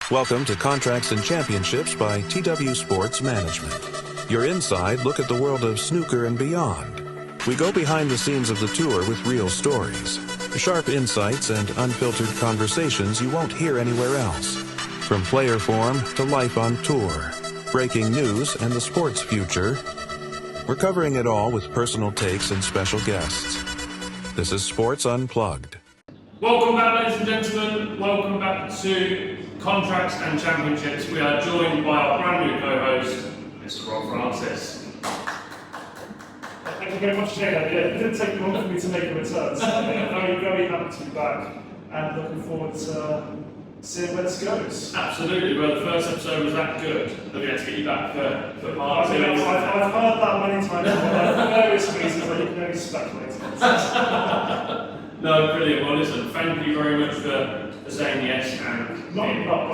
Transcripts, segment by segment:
Welcome to Contracts and Championships by TW Sports Management. Your inside look at the world of snooker and beyond. We go behind the scenes of the tour with real stories, sharp insights and unfiltered conversations you won't hear anywhere else. From player form to life on tour, breaking news and the sport's future, we're covering it all with personal takes and special guests. This is Sports Unplugged. Welcome back, ladies and gentlemen. Welcome back to Contracts and Championships. We are joined by our brand new co-host, Mr. Rob Francis. Thank you very much, Jane. It didn't take long for me to make a return, so I'm very, very happy to be back and looking forward to seeing where this goes. Absolutely. Well, the first episode was that good that we had to get you back for part two. I've heard that many times, but for various reasons that you can only speculate. No, brilliant. Well, listen, thank you very much for saying yes and... Not,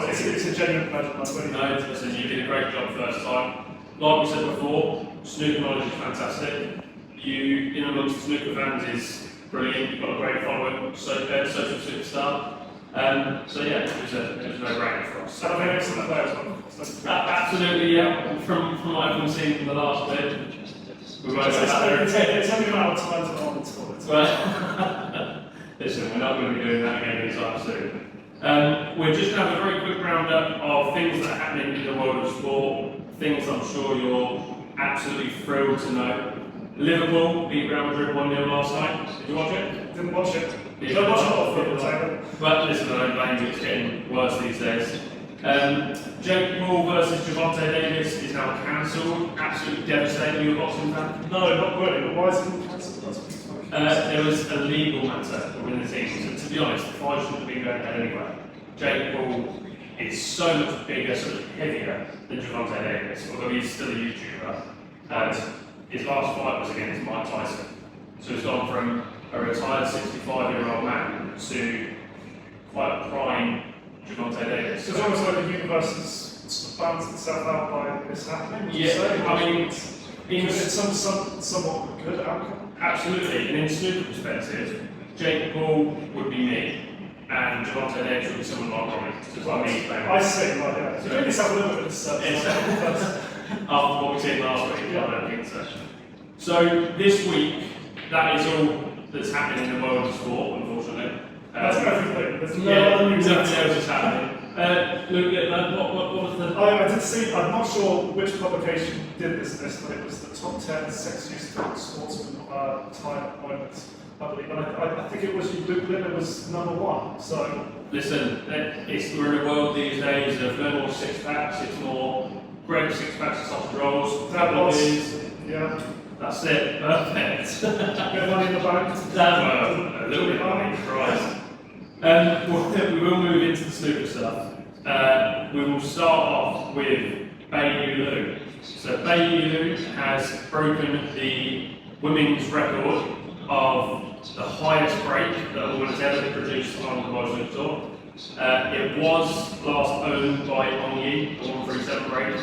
it's a genuine pleasure. No, listen, you did a great job first time. Like we said before, snooker knowledge is fantastic. You, in amongst the snooker fans, is brilliant. You've got a great following, social superstar. So yeah, it was a no-brainer for us. So very excellent player as well. Absolutely, yeah. From what I've been seeing from the last bit, we won't go back there. It's only a matter of time to hold it. Listen, we're not going to be doing that again anytime soon. We're just going to have a very quick roundup of things that are happening in the world of sport, things I'm sure you're absolutely thrilled to know. Liverpool beat Real Madrid 1-0 last night. Did you watch it? Didn't watch it. You don't watch a lot of football, Taylor. But listen, I don't blame you, it's getting worse these days. Jake Paul versus Javante Davis is now cancelled. Absolutely devastating. You're a boxing fan? No, not really. But why is it cancelled? There was a legal matter within the team. So to be honest, the fight shouldn't have been going ahead anyway. Jake Paul is so much bigger, so much heavier than Javante Davis, although he's still a YouTuber. And his last fight was against Mike Tyson. So he's gone from a retired 65-year-old man to quite a prime Javante Davis. So it's almost like the universe has balanced itself out by this happening. Yeah, I mean, it's somewhat good outcome. Absolutely, and in snooker perspective, Jake Paul would be me, and Javante Davis would be someone like Ronnie. I see, right, yeah. So doing yourself a little bit of service. After what we've seen last week, I don't think so. So this week, that is all that's happening in the world of sport, unfortunately. That's everything. There's no other news. Nothing else is happening. Luke, what was the... I did see, I'm not sure which publication did this list, but it was the top 10 sexiest sportsman time moments, I believe. And I think it was Luke Linder was number one. So listen, we're in a world these days of no more six-packs, it's more great six-packs and soft rolls. Yeah. That's it, perfect. Get money in the bank. A little bit of money, Christ. We will move into the snooker stuff. We will start off with Bai Yulu. So Bai Yulu has broken the women's record of the highest break that a woman has ever produced on the World Snooker Tour. It was last owned by Ong Yi, the 137 break.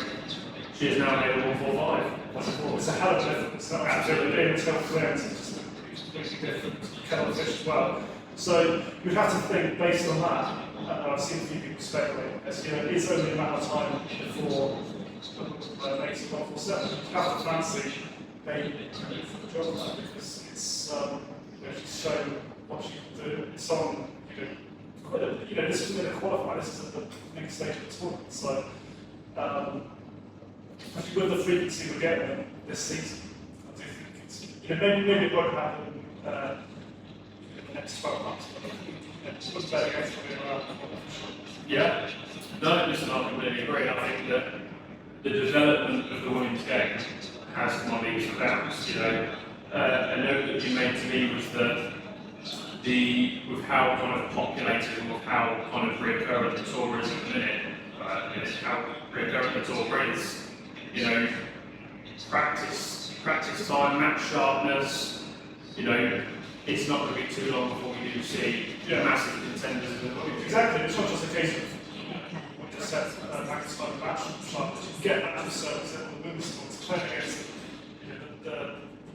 She is now made a 145. It's a hell of a difference. Absolutely. Being a tough clearance is just a completely different kettle of fish as well. So you'd have to think based on that, I've seen a few people speculate, as you know, it's only a matter of time before makes it 147. You have to fancy maybe for the job of that because it's she's shown what she can do. It's on this isn't going to qualify, this is at the next stage of the tournament. So with the frequency we're getting this season, I do think it's maybe it won't happen the next 12 months, but it's better against around. Yeah, no, listen, I completely agree. I think that the development of the women's game has come on leaps and bounds. A note that you made to me was that with how kind of populated and with how kind of reoccurring the tour is at the minute, how reoccurring the tour is, practice time, match sharpness, it's not going to be too long before we do see massive contenders in the world. Exactly, it's not just a case of what just said, practice time, match sharpness. You get that to a certain level of women's sports, playing against the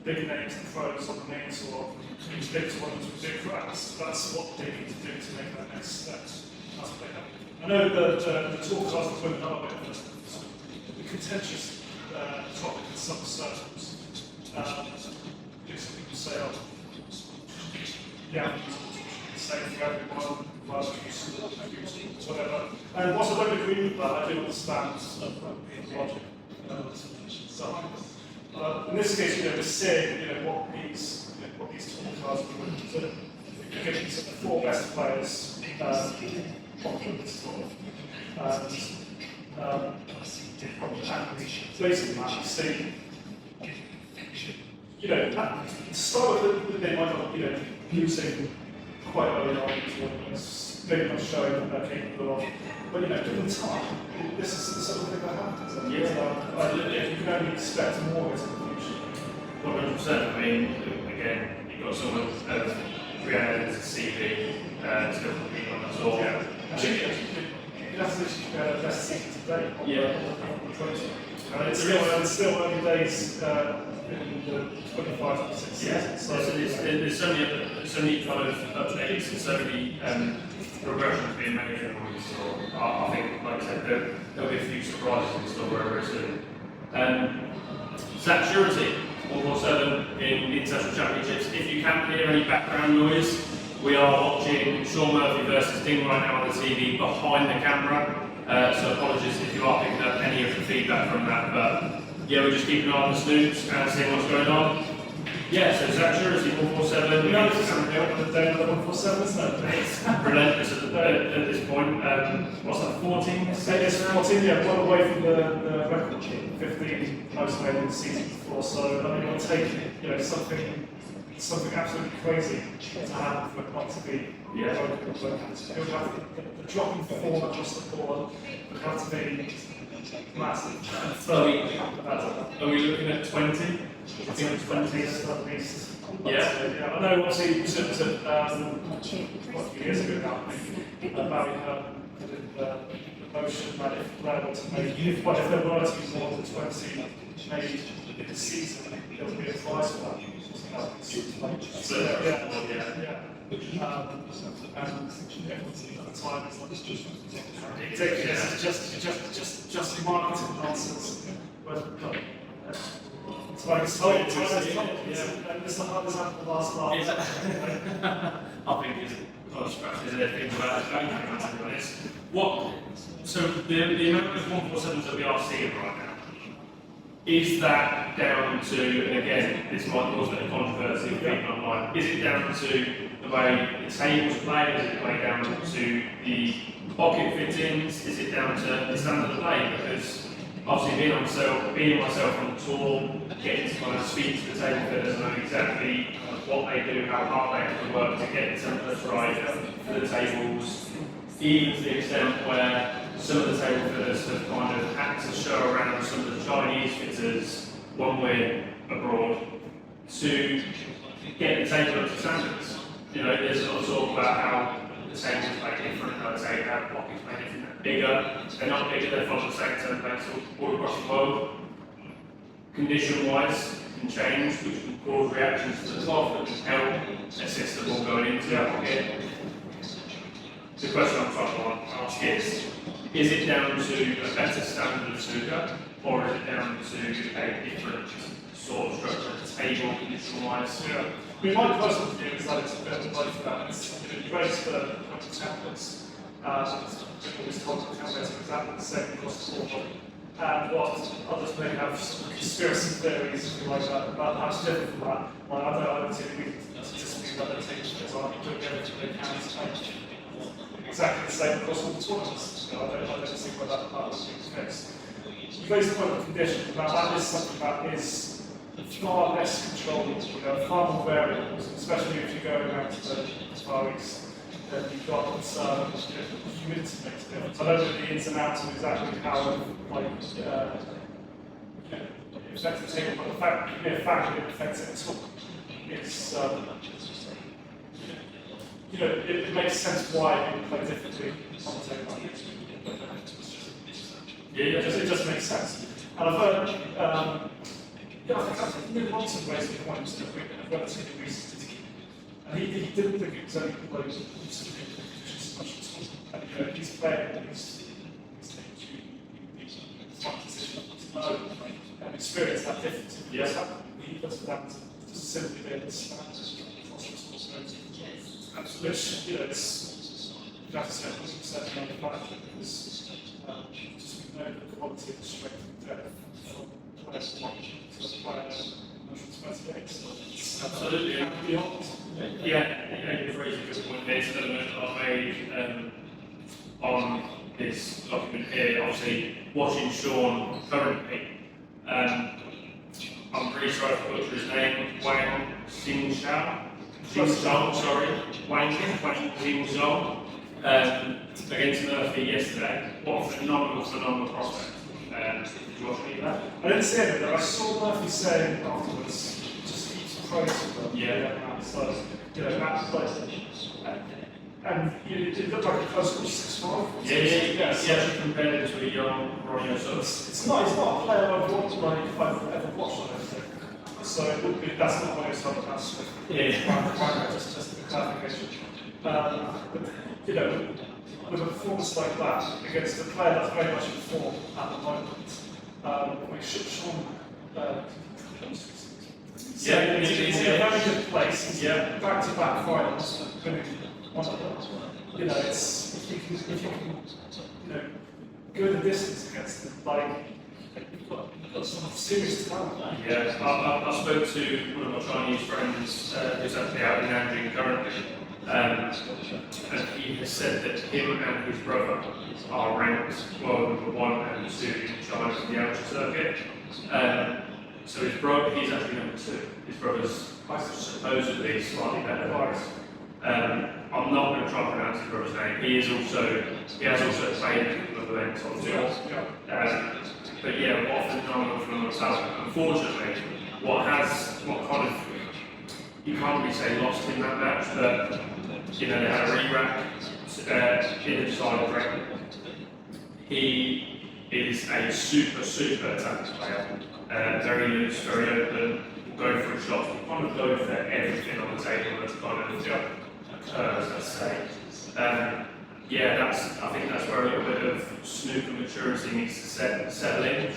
big names and pros on the main tour, these big tournaments with big crowds. That's what they need to do to make that next step. That's what they have to do. I know the talk classes went a bit of a contentious topic in some circles. Because people say, oh, yeah, same for everyone, whatever. And whilst I don't agree with that, I do understand the logic. In this case, we're seeing what these talk cards are going to do. We're giving the 4 best players and basically that you see, to start with, they might not, using quite early on, maybe not showing that they're capable of, but given time, this is the sort of thing that happens. And you can only expect more of it in the future. 100%. I mean, again, you've got someone of Brianna as a CV, still competing on the tour. Yeah. Actually, that's literally best season today. Yeah. And it's still early days in the 25 to 6 season. Yeah. So there's so many kind of updates and so many progressions being made every week. So I think, like I said, there'll be a few surprises in store very, very soon. Zach Surety, 147 in the International Championships. If you can hear any background noise, we are watching Sean Murphy versus Ding right now on the TV behind the camera. So apologies if you are picking up any of the feedback from that, but yeah, we're just keeping an eye on the snoops and seeing what's going on. Yeah, so Zach Surety, 147. No, it's something on the day of the 147, isn't it? It's relentless at this point. What's that, 14? It's 14, yeah, one away from the record, 15 most made in the season before. So I mean, it'll take something absolutely crazy to happen for it not to be broken. It would have the drop in form across the board would have to be massive. Are we looking at 20? I think it's 20s at least. Yeah. I know obviously it was a few years ago now, I think, about the motion that if they're able to make, if there were to be more than 20 made in the season, there would be a prize for that. So, yeah. And at the time it's like ridiculous, just marketing nonsense. It's like it's told, it's not this happened the last month. I think it's not scratches anything about it, to be honest. So the amount of 147s that we are seeing right now, is that down to, and again, this might cause a bit of controversy with people online, is it down to the way the tables play, is it the way down to the pocket fittings, is it down to the standard of play? Because obviously being myself on the tour, getting to kind of speak to the table fitters, know exactly what they do, how hard they have to work to get the templates right for the tables, even to the extent where some of the table fitters have kind of had to show around some of the Chinese fitters when we're abroad to get the table up to standards. There's a lot of talk about how the tables play different, how the pockets play different, bigger. They're not bigger, they're from the same templates all across the world. Condition-wise, can change, which can cause reactions to the cloth that can help assist the ball going into that pocket. The question I'm trying to ask is it down to a better standard of snooker, or is it down to a different sort of structure of the table, condition-wise? Yeah. I mean, my personal view is that it's a bit of both that. You raise the templates, always told the templates are exactly the same across the board. And what others may have some conspiracy theories, if you like that, about how it's different from that. Well, I don't see any reason to dispute that the tables are doing everything they can to make exactly the same across all the tournaments. I don't see where that would be the case. You raise the point of condition. Now, that is something that is far less controllable, far more variables, especially if you're going out to the Far East. Then you've got humidity makes a difference. I don't know the ins and outs of exactly how it affects the table, but the fact that it affects it at all. It's it makes sense why people play differently on the table. It just makes sense. And I've heard, I think Neil Watson raised the point that we're relatively recent. And he didn't think it was only like And he's playing, he's one position to know and experience that difference. Yes. He doesn't have to just simply be able to stand Absolutely. which, it's that's 100% manufactured because just we know the quality of the strength and depth from player 1 to player 128. So Absolutely. And beyond. Yeah, you've raised a good point. There's an element that I've made on this document here. Obviously, watching Sean currently, I'm pretty sure I butchered his name, Wang Xingzhou, sorry, Wang Xingzhou, against Murphy yesterday. What a phenomenal prospect. Did you watch any of that? I didn't see it, but I saw Murphy saying afterwards, just keeps praising them. Yeah. So, that's like, and it looked like a close call 6-5. Yeah. Actually compared it to a young Ronnie O'Sullivan. It's not a player I've watched, like, I've ever watched, I don't think. So it would be, that's not Ronnie O'Sullivan, that's just a clarification. But, with a performance like that, against a player that's very much in form at the moment, we should Sean. He's in a very good place. He's back-to-back finals, winning one of them. It's if you can, go the distance against them, like you've got some serious talent. Yeah, I spoke to one of my Chinese friends who's actually out in Nanjing currently, and he has said that him and his brother are ranked world number 1 and 2 in China for the amateur circuit. So his brother, he's actually number 2. His brother's supposedly slightly better. I'm not going to try and pronounce his brother's name. He has also played in a couple of events on tour. But yeah, what a phenomenal talent. Unfortunately, you can't really say lost in that match, but they had a re-rack in the deciding break. He is a super attacking player. Very loose, very open, will go for shots, will kind of go for everything on the table that kind of occurs, let's say. I think that's where a little bit of snooker maturity needs to settle in.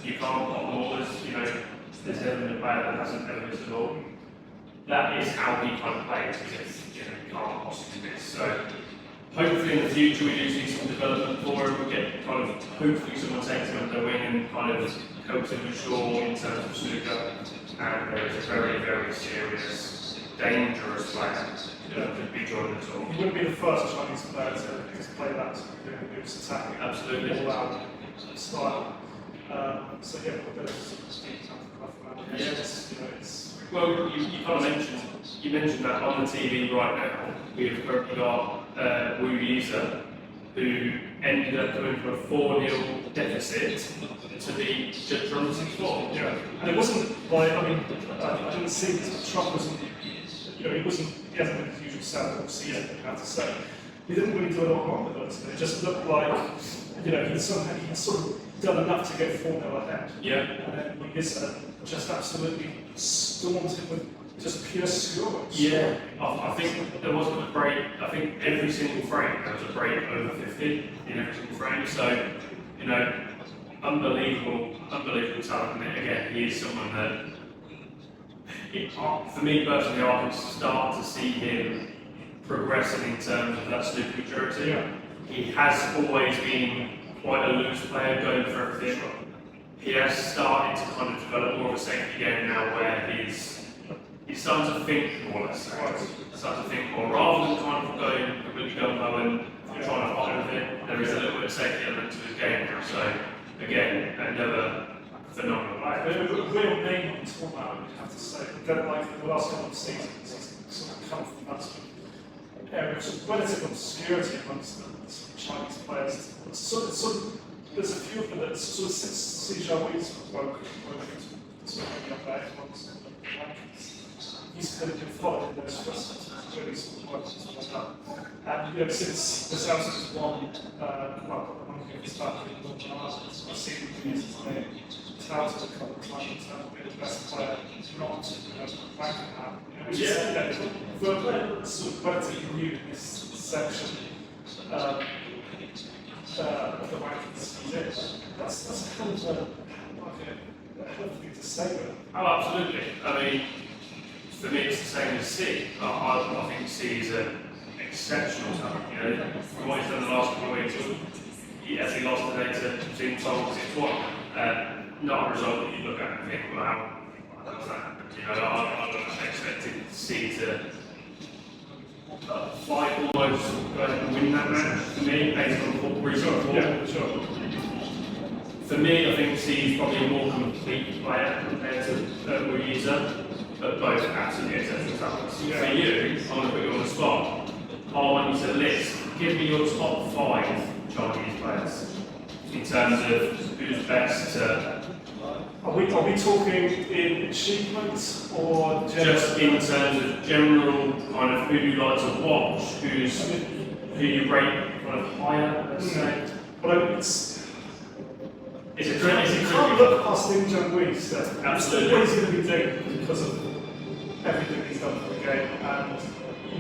You can't pop them all, there's never been a player that hasn't ever missed a ball. That is how he kind of plays, because you can't possibly miss. So hopefully in the future we do see some development for him. We get hopefully someone takes him under their wing and kind of helps him mature in terms of snooker. And there is a very serious, dangerous player that could be joined at all. He wouldn't be the first Chinese player to play that loose attacking, absolutely all-out style. So yeah, well, you kind of mentioned that on the TV right now. We've currently got Wu Yiza, who ended up going for a 4-0 deficit to beat Jutron 6-4. Yeah, and it wasn't like, I didn't see Trump wasn't, he hasn't been his usual self all season, I have to say. He didn't really do a lot wrong with us. It just looked like, he'd sort of done enough to get 4-0 ahead. Yeah. And then Yiza just absolutely stormed him with just pure skill. Yeah, I think there wasn't a break. I think every single frame there was a break over 50 in every single frame. So, unbelievable talent. And again, he is someone that, for me personally, I can start to see him progressing in terms of that snooker maturity. Yeah. He has always been quite a loose player, going for everything. He has started to kind of develop more of a safety game now, where he's starting to think more, let's say. Starting to think more, rather than kind of going completely gung-ho and trying to fight with it. There is a little bit of safety element to his game now. So, again, another phenomenal player. A real name on tour now, I have to say. Then, like the last couple of seasons, he's sort of come from that sort of area of relative obscurity amongst the Chinese players. There's a few of them that sort of see Xiaoyi's woke sort of up there amongst the rankings. He's kind of been followed in those first really sort of work like that. And since the South has won, one of his back in Northern Ireland, I've seen him use his name touted a couple of times in terms of being the best player, not ranking that. Which is, for a player that's sort of relatively new in this section, of the rankings he's in. That's kind of a hell of a thing to say, really. Oh, absolutely. I mean, for me, it's the same as C. I think C is an exceptional talent. You know, from what he's done the last couple of weeks, as he lost today to Team Seoul 6-1, not a result that you look at and think, well, how does that happen? You know, I would have expected C to fight almost and win that match. For me, based on recent form. Yeah, sure. For me, I think C is probably a more complete player compared to Ruiza, but both absolutely exceptional talents. Yeah. For you, I'm going to put you on the spot. I want you to list, give me your top 5 Chinese players in terms of who's best to. Are we talking in achievement or Just in terms of general kind of who you like to watch, who you rate kind of higher, let's say. But Is it you tricky? can't look past Lim Jung-Wei step. Absolutely. What he's going to be doing because of everything he's done for the game, and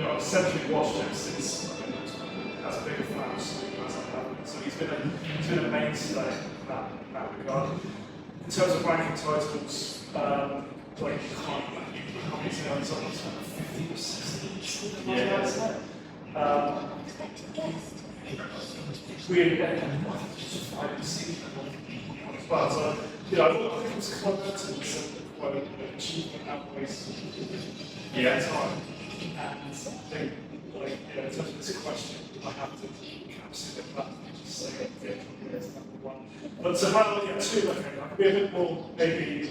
I've essentially watched him since as a bigger fan of Snooker as I've had. So he's been a mainstay in that regard. In terms of ranking titles, like how many he's on 50 or 60, something like that, isn't it? Really, I think it's 5 to 6 as well. So, I think it was quite good to say quite an achievement outweighs time. And I think, in terms of this question, I have to consider that and just say that it's number one. But so how do I get 2? Okay, I could be a bit more, maybe, it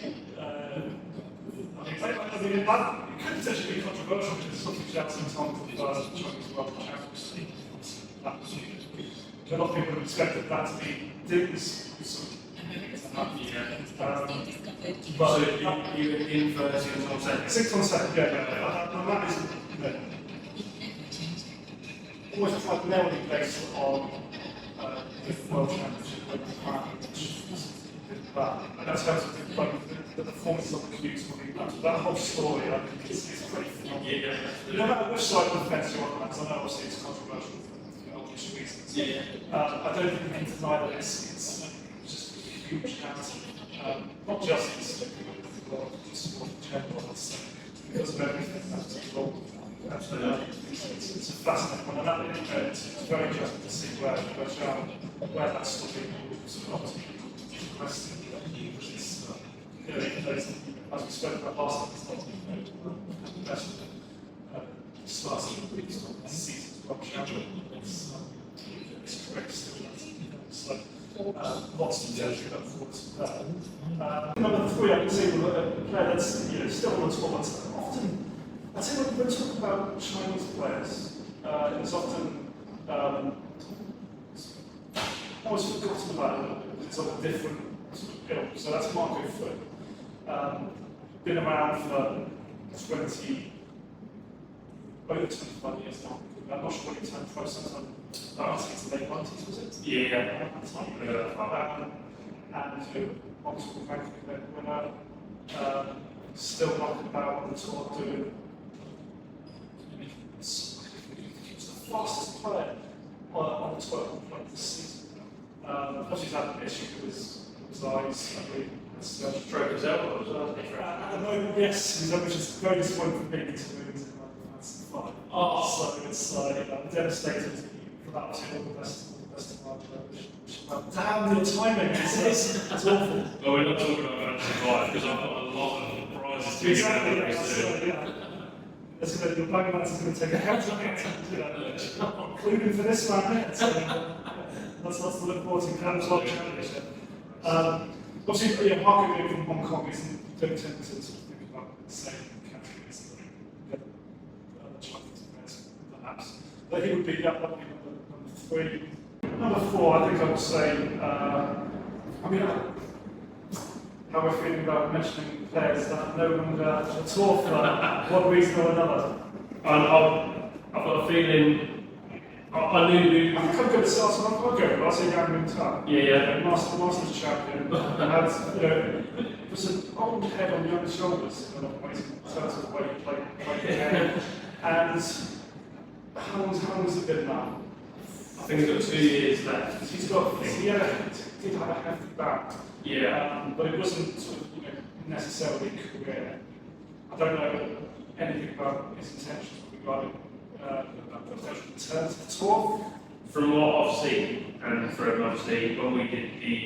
could potentially be controversial because something Jackson Tom to the Chinese World Championship. A lot of people have expected that to be Diggs. But you in first, you on second. 6 on second, yeah. And that is almost primarily based on the World Championship and in terms of the performance of the Qs will be that whole story, I think, is pretty phenomenal. No matter which side of the fence you're on, because I know obviously it's controversial for obvious reasons. I don't think we can deny that it's just a huge narrative, not just in Snooker, but the world of sport in general, because of everything that's involved. Absolutely. It's a fascinating one, and that it's very interesting to see where that story sort of progressing. As we spoke about last time, it's not the best starting the season's World Champion. It's correct still. So lots to tell you about forward. Number 3, I can see a player that's still on the tour, but often I tell you when we talk about Chinese players, it's often always forgotten about a little bit because it's of a different sort of ilk. So that's Marco Fu. Been around for over 25 years now. I'm not sure what he turned pro sometime. I think it's the late 90s, was it? Yeah. And multiple ranking winner, still knocking about on the tour, doing. He was the fastest player on the tour this season. Of course, he's had an issue with his eyes, I believe. Stroke his elbow as well. At the moment, yes, which is very disappointing for me to move into Fantasy 5. So it's devastated for that to all the best of our generation. Damn, the timing is awful. Well, we're not talking about Fantasy 5 because I've got a lot of prizes to Exactly, yeah. The Black Man's going to take a head including for this man. That's the look forward to Canada's World Championship. Obviously, Marco being from Hong Kong isn't don't tend to sort of think about the same categories that the Chinese players, perhaps. But he would be number 3. Number 4, I think I would say. How we're feeling about mentioning players that are no longer at all for one reason or another. I've got a feeling. I knew. I think I'm going to start some I'll go. I'll say Yang Min-tan. Yeah. Masters champion. And it was an old head on young shoulders in a lot of ways in terms of the way he played the game. And how long has it been now? I think he's got 2 years left. He's got, he did have a hefty bout. Yeah. But it wasn't sort of, necessarily a career. I don't know anything about his intentions regarding potential return to the tour. From what I've seen, and from obviously when we did the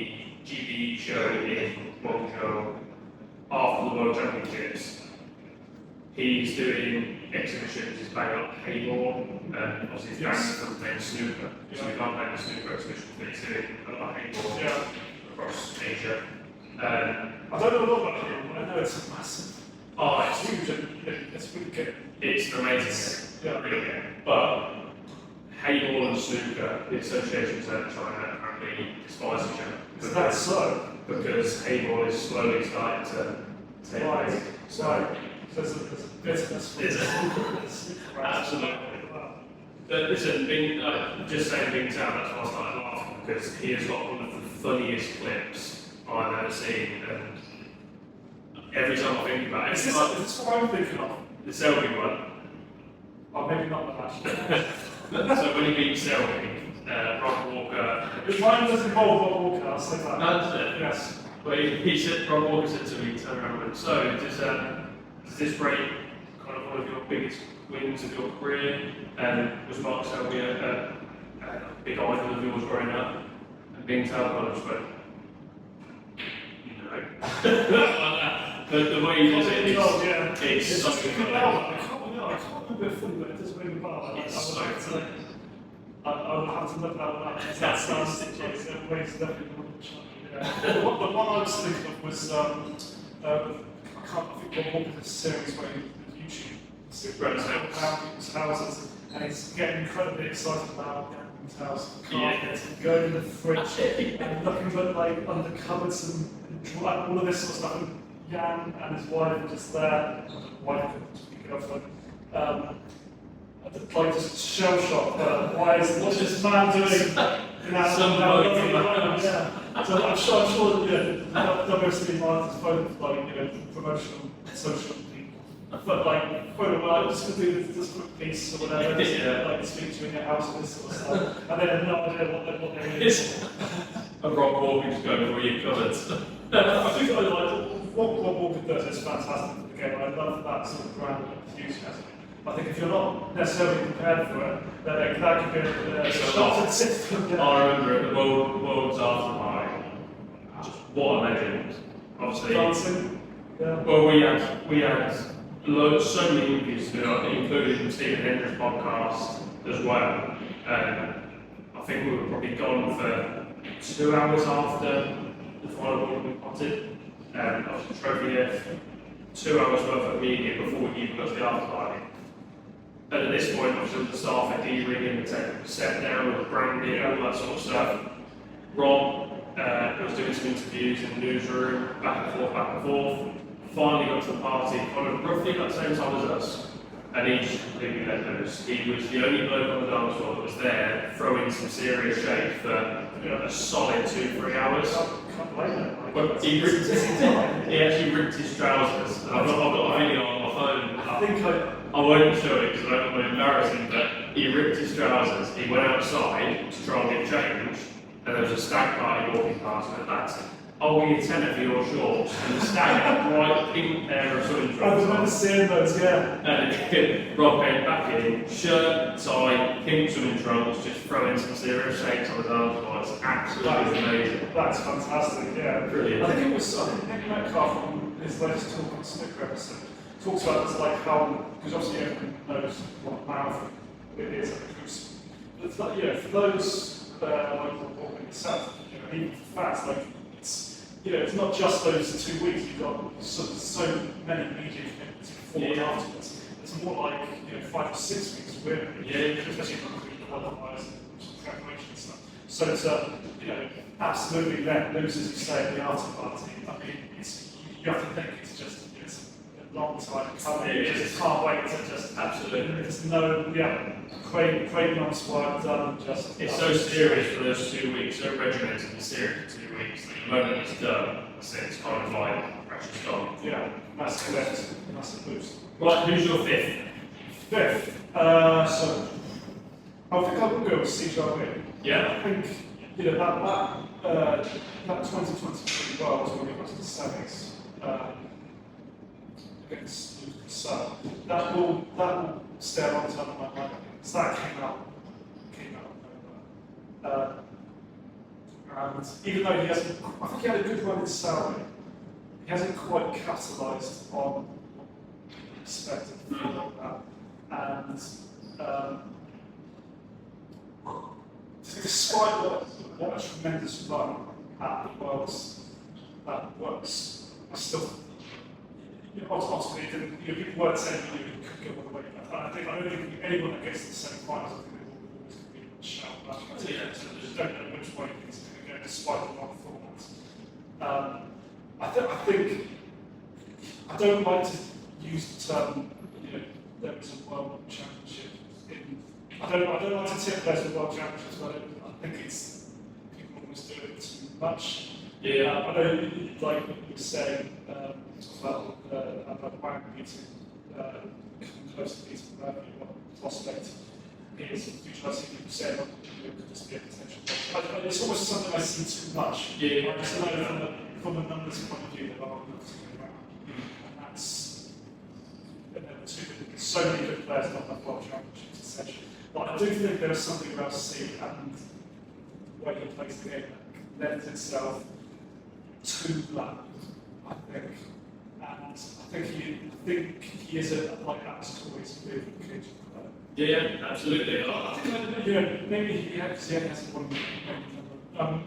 GB show in Guangzhou after the World Championships, he's doing exhibitions, he's playing up Hayborn, and obviously he's banned from playing snooker, so he can't play the snooker exhibition, but he's doing a lot of Hayborn across Asia. I don't know a lot about him, but I know it's massive. Oh, It's huge, and it's really good. it's amazing, Yeah. really good. But Hayball and snooker, the associations out of China apparently despise each other. Is that so? Because Hayball is slowly starting to take Right. place. So there's a bitterness for Is this. Absolutely. But listen, just saying Bing Town, that's why I started laughing, because he has got one of the funniest clips I've ever seen, and every time I think about it, Is this what I'm thinking of? the Selby one. Oh, maybe not that actually. So when he beat Selby, Rob Walker. If mine doesn't involve Bob Walker, I'll say that. That's it. Yes. But he said, Rob Walker said to me, turn around and went, so does this break kind of one of your biggest wins of your career? And was Mark Selby a big idol of yours growing up? And being told, I just went, no. But the way he does it it's such a good I can't remember it fully, but it does ring a bell. It's so funny. I will have to look that one up. That sounds ways definitely more than China. The one I was thinking of was I think Bob Walker's series where he YouTube people's houses, and he's getting incredibly excited about people's houses, carpets, and going in the fridge and looking for like under cupboards and all of this sort of stuff. And Jan and his wife are just there. Wife couldn't speak of them. Like just shell shocked. What's this man doing? So I'm sure WSC Martin's phone like promotional social people. But like I'm just gonna do this quick piece or whatever, like speak to you in your house and this sort of stuff. And they have no idea what they're doing. A Rob Walker just going for your cupboards. I think I like what Walker does is fantastic for the game. I love that sort of brand enthusiasm. I think if you're not necessarily prepared for it, then that could be a shot at system. I remember at the World's After Party, just what a legend. Obviously, Dancing. Yeah. well, we had so many interviews to do, including Stephen Hendry's podcast as well. I think we were probably gone for 2 hours after the final ball had been potted. After the trophy there, 2 hours worth of media before we even got to the after party. And at this point, obviously, the staff are de-rigging the taking set down with the branding and all that sort of stuff. Rob was doing some interviews in the newsroom, back and forth. Finally got to the party, kind of roughly about the same time as us, and he just completely let loose. He was the only bloke on the dance floor that was there, throwing some serious shade for a solid 2-3 hours. But he actually ripped his trousers. I've got a video on my phone. I won't show it because I don't want to embarrass him, but he ripped his trousers. He went outside to try and get changed, and there was a stag party walking past him at that. I'll give you a tenner for your shorts. And the stag had a bright pink pair of swimming I remember trunks. seeing those, yeah. And Rob came back in, shirt, tie, pink swimming trunks, just throwing some serious shakes on the dance floor. It's absolutely amazing. That's fantastic, yeah. Brilliant. I think Nick Metcalf on his latest talk on Snooker episode talks about this, like how, because obviously everyone knows what a marathon it is at the crucible. But it's like, for those like walking the south, even for fans, like it's not just those 2 weeks. You've got so many media commitments before and afterwards. It's more like 5 or 6 weeks, really. Especially for qualifiers and preparation and stuff. So it's absolutely let loose, as you say, in the after party. I mean, you have to think it's just a long time coming. You just can't wait to just Absolutely. There's no Craig on squad done. It's so serious for those 2 weeks, so regimented and serious for 2 weeks. The moment it's done, it's kind of like pressure's gone. Yeah, massive boost. Right, who's your fifth? Fifth. So I think I would go with CJW. Yeah. I think that 2023 Worlds when it was the semis against Lucas, that will stay a long time in my mind. So that came out of nowhere. And even though he hasn't, I think he had a good run in Saudi, he hasn't quite capitalised on what people expected from that. And despite what a tremendous run at the Worlds that was, I still, ultimately, people weren't saying he could go all the way. I don't think anyone that gets to the semi-finals, I think they will always compete with a shout. I just don't know which way it's going to go, despite the long formats. I don't like to use the term, there was a world championship. I don't like to tip those with world championships, but I think it's people always do it too much. Yeah. I know, like you were saying about Wang beating, coming close to beating Murphy, what prospect is in the future. I see people saying that it could just be a potential. It's almost something I see too much. Yeah. I just know from a numbers point of view, there are numbers going around. And that's, there's so many good players not have world championships, essentially. But I do think there is something about C and the way he plays the game that lends itself to that, I think. And I think he is like Alex Corey's a really good player. Yeah, absolutely. I think Maybe he hasn't won.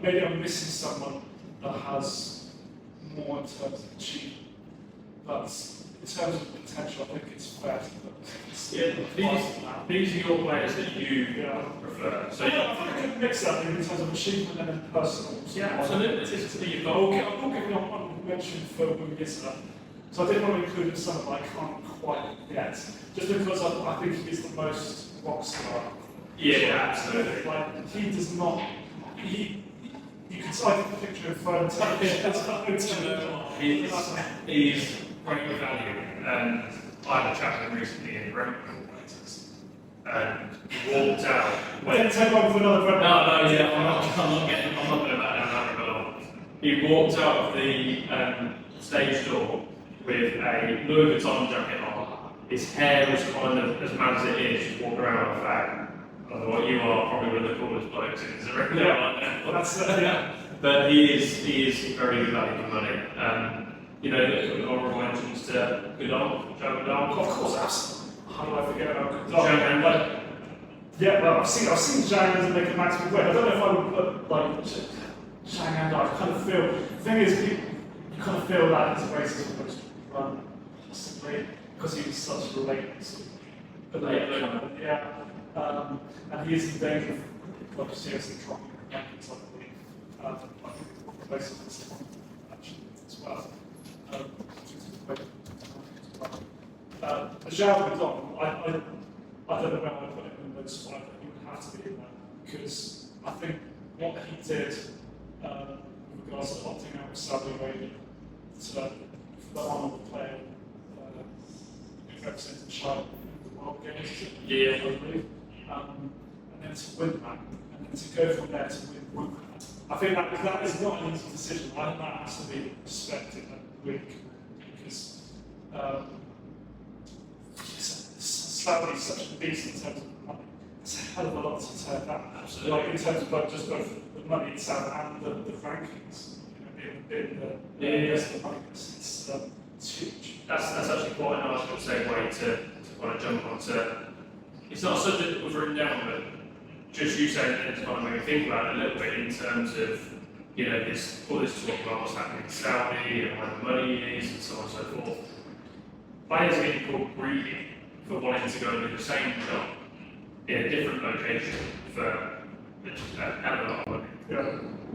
Maybe I'm missing someone that has more in terms of achievement. But in terms of potential, I think it's fair to put. These are your players that you prefer. So I think I could mix that in terms of achievement and then personal. Yeah, absolutely. You've got. I'll give you one mention for Wungisla. So I did want to include someone that I can't quite get, just because I think he is the most rock star. Yeah, absolutely. Like he does not. You can type a picture of phone. He's great value, and I had a chat with him recently in Brentford, and he walked out. Don't take one for another friend. No, yeah, I'm not going to back down that rebel. He walked out of the stage door with a Louis Vuitton jacket on. His hair was kind of as mad as it is, just walking around with a fag. I thought you are probably one of the coolest blokes in this arena. Yeah. But he is very good value for money. Honourable mentions to Goodall, Joe Goodall. Of course, absolutely. How do I forget about Goodall? Yeah, well, I've seen Zhang as make a maximum weight. I don't know if I would put like Zhang and I kind of feel. The thing is, you kind of feel that his race is almost run possibly because he was such a late yeah. And he is in danger of seriously dropping rankings, I believe. I think the place of this one actually as well. Zhao Guidong, I don't know when I put him in those five, but he would have to be in there because I think what he did with regards to opting out of Saudi Arabia for the honour of playing representing China in the World Games, I believe, and then to win that, and then to go from there to win that. I think that is not an easy decision. I think that has to be respected and really commended because Saudi is such a beast in terms of the money. It's a hell of a lot to turn down. Absolutely. Like in terms of both the money itself and the rankings. Being the money, it's huge. That's actually quite a nice little segue to kind of jump onto. It's not a subject that was written down, but just you saying it to kind of make me think about it a little bit in terms of, all this talk about what's happening in Saudi and where the money is and so on and so forth. Players are getting called greedy for wanting to go and do the same job in a different location for a hell of a lot of money. Yeah.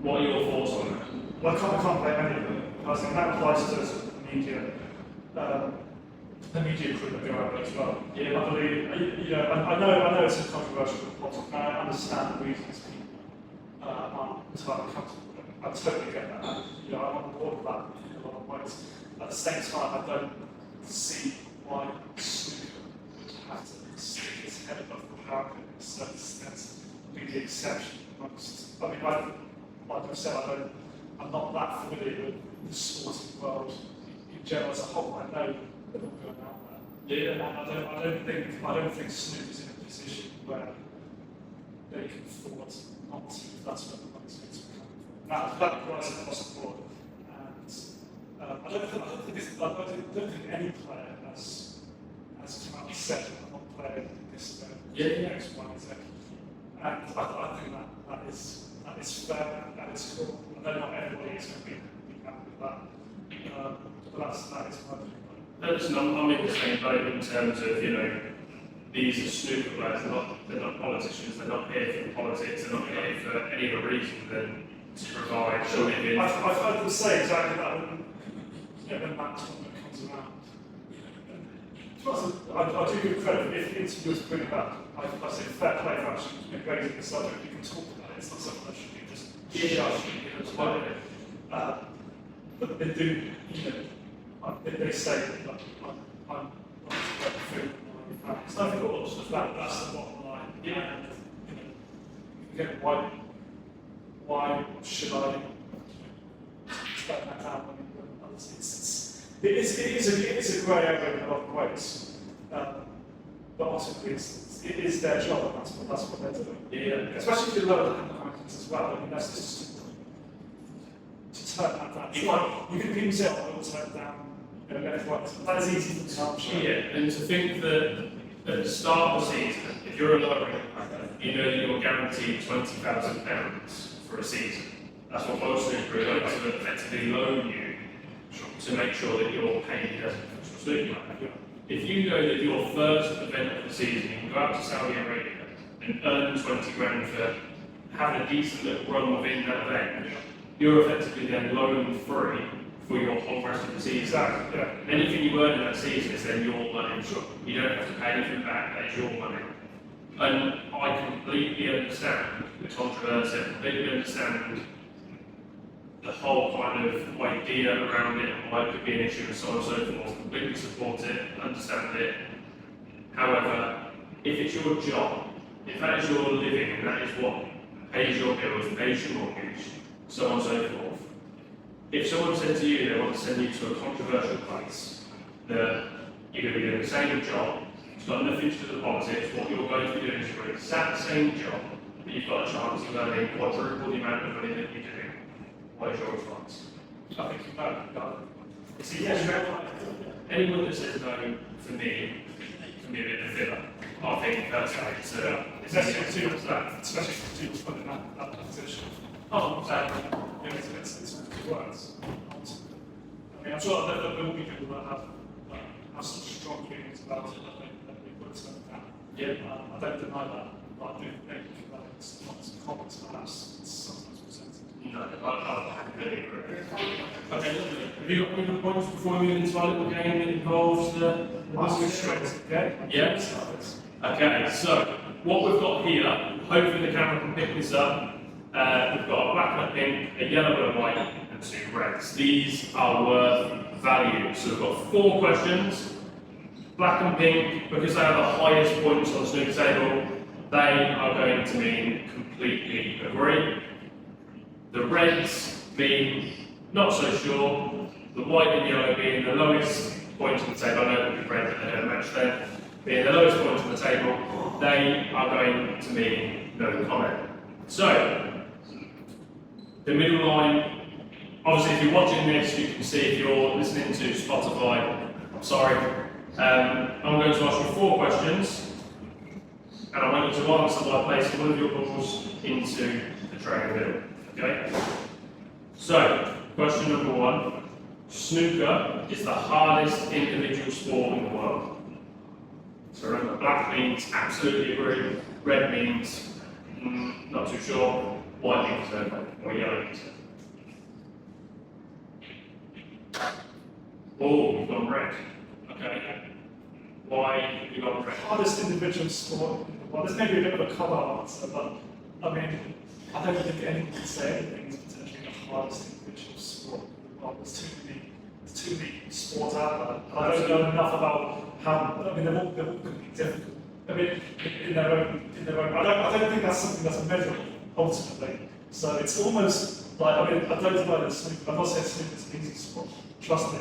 What are your thoughts on that? Well, I can't blame any of them. I think that applies to the media. The media crew that go out there as well. Yeah. I believe, I know it's a controversial topic, and I understand the reasons people aren't entirely comfortable with it. I totally get that. I'm on board with that in a lot of ways. At the same time, I don't see why snooker would have to stick his head above the parapet in a certain sense, be the exception amongst. I mean, like I said, I'm not that familiar with the sporting world in general as a whole. I know they're all going out there. Yeah. And I don't think snooker's in a position where they can afford not to, if that's where the money's going to be coming from. That applies across the board. And I don't think any player has come out and said, I'm not playing this X, Y, and Z. And I think that is fair, that is cool. I know not everybody is going to be happy with that. But that is my opinion. Listen, I'm in the same boat in terms of, these are snooker players, they're not politicians, they're not here for politics, they're not here for any other reason than to provide a living. I've heard them say exactly that when that tournament comes around. I do give credit if the interviewers bring it up. I say fair play for actually raising the subject. You can talk about it. It's not something that should be just judged. But they do, they say that I'm food. It's nothing but that's the bottom line. Yeah. Again, why should I spend that time on others? It is a grey area in a lot of ways, but ultimately it is their job, and that's what they're doing. Yeah. Especially if you lower the rankings as well. I mean, that's just to turn that down. You can people say, "Oh, we'll turn it down." That is easy for them. Yeah, and to think that at the start of the season, if you're a lowering, you know that you're guaranteed £20,000 for a season. That's what most snooker are going to effectively loan you to make sure that you're paid as a professional snooker player. If you know that your first event of the season, you can go out to Saudi Arabia and earn 20 grand for having a decent little run within that event, you're effectively then loaned free for your whole rest of the season. Exactly. Yeah. Anything you earn in that season is then your money. Sure. You don't have to pay anything back, that is your money. And I completely understand the controversy, I completely understand the whole kind of idea around it and why it could be an issue and so on and so forth. Completely support it, understand it. However, if it's your job, if that is your living and that is what pays your bills, pays your mortgage, so on and so forth, if someone said to you they want to send you to a controversial place, that you're going to be doing the same job, it's got nothing to do with politics, what you're going to be doing is your exact same job, but you've got a chance of earning quadruple the amount of money that you're doing, what is your response? I think you know. See, anyone that says no, for me, can be a bit of a filler. I think that's how it's Especially for people put in that position. Oh, exactly. It's words. I mean, I'm sure that there will be people that have such strong feelings about it that they put something down. Yeah. I don't deny that, but I do think that it's not as common as perhaps it's sometimes presented. No, I completely agree. Okay, lovely. Have you got any other points before we move into our little game that involves the Straight, okay? Yes. Okay, so what we've got here, hopefully the camera can pick this up. We've got a black and a pink, a yellow and a white, and 2 reds. These are worth value. So we've got 4 questions. Black and pink, because they are the highest points on the snooker table, they are going to mean completely agree. The reds being not so sure, the white and yellow being the lowest point on the table. I know it would be red, but they don't match then. Being the lowest point on the table, they are going to mean no comment. So, the middle line, obviously if you're watching this, you can see if you're listening to Spotify, I'm sorry. I'm going to ask you 4 questions, and I want you to answer by placing one of your balls into the tray in the middle, okay? So, question number 1. Snooker is the hardest individual sport in the world. So remember, black means absolutely agree, red means not too sure, white means no, or yellow means no. Oh, you've gone red. Okay. Why have you gone red? Hardest individual sport in the world. This may be a bit of a cop-out answer, but I mean, I don't think anyone can say anything is potentially the hardest individual sport in the world. There's too many sports out there. And I don't know enough about how. I mean, they're all going to be difficult. I mean, in their own. I don't think that's something that's measurable ultimately. So it's almost like, I mean, I don't deny that snooker. I'm not saying snooker is an easy sport. Trust me.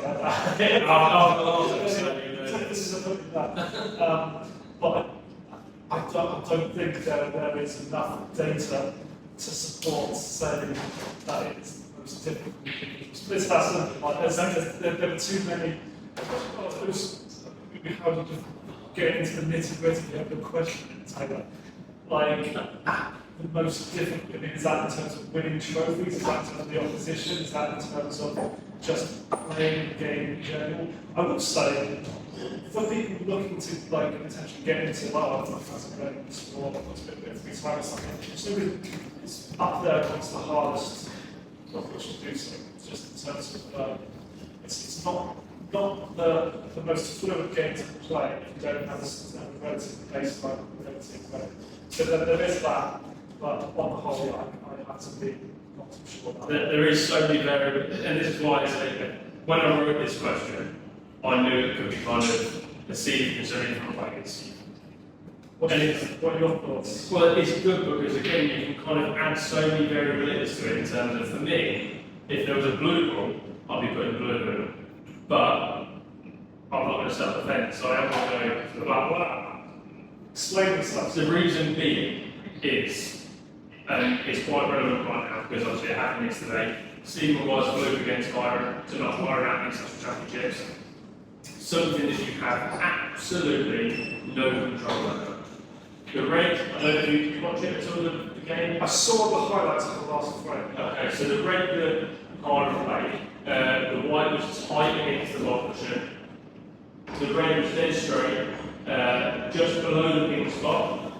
This is a look at that. But I don't think there is enough data to support saying that it's the most difficult. It's that simple. Like, there are too many. How do you get into the nitty-gritty of the question, Taylor? Like, the most difficult, I mean, is that in terms of winning trophies? Is that in terms of the opposition? Is that in terms of just playing the game in general? I would say, for people looking to like potentially get into, well, I think that's a great sport, I've got a bit of free time or something, so it's up there amongst the hardest of which to do so. It's just in terms of, it's not the most fluid game to play if you don't have a relative baseline ability. So there is that, but on the whole, I have to be not too sure about that. There is so many variables, and this is why I say that when I wrote this question, I knew it could be kind of a seed concerning different players. What are your thoughts? Well, it's good because again, you can kind of add so many variabilities to it in terms of, for me, if there was a blue ball, I'd be putting blue in it. But I'm not going to start the fence, so I am going to go to the black one. Explain yourself. The reason being is, and it's quite relevant right now because obviously it happened yesterday. Stephen was blue against Byron to not Byron out in international championships. Something that you have absolutely no control over. The red, I don't know if you watch it at all, the game? I saw the highlights of the last frame. Okay, so the red that Byron played, the white was tight against the lock cushion. The red was dead straight, just below the pink spot.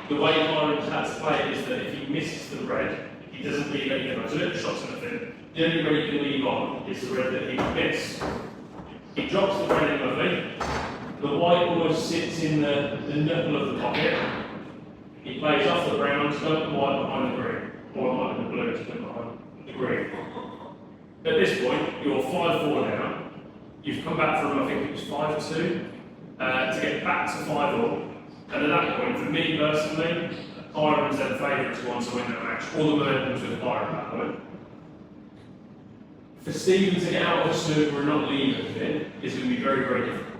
The way Byron's had to play it is that if he misses the red, he doesn't leave anything. So little shots in the fin. The only red he can leave on is the red that he can miss. He drops the red in lovely. The white almost sits in the knuckle of the pocket. He plays off the ground, stuck the white behind the green, or it might be the blue stuck behind the green. At this point, you're 5-4 now. You've come back from, I think it was 5-2, to get back to 5-all. And at that point, for me personally, Byron's then favourite to want to win that match. All the momentum's with Byron at that point. For Stephen to get out of the snooker and not leave anything is going to be very, very difficult.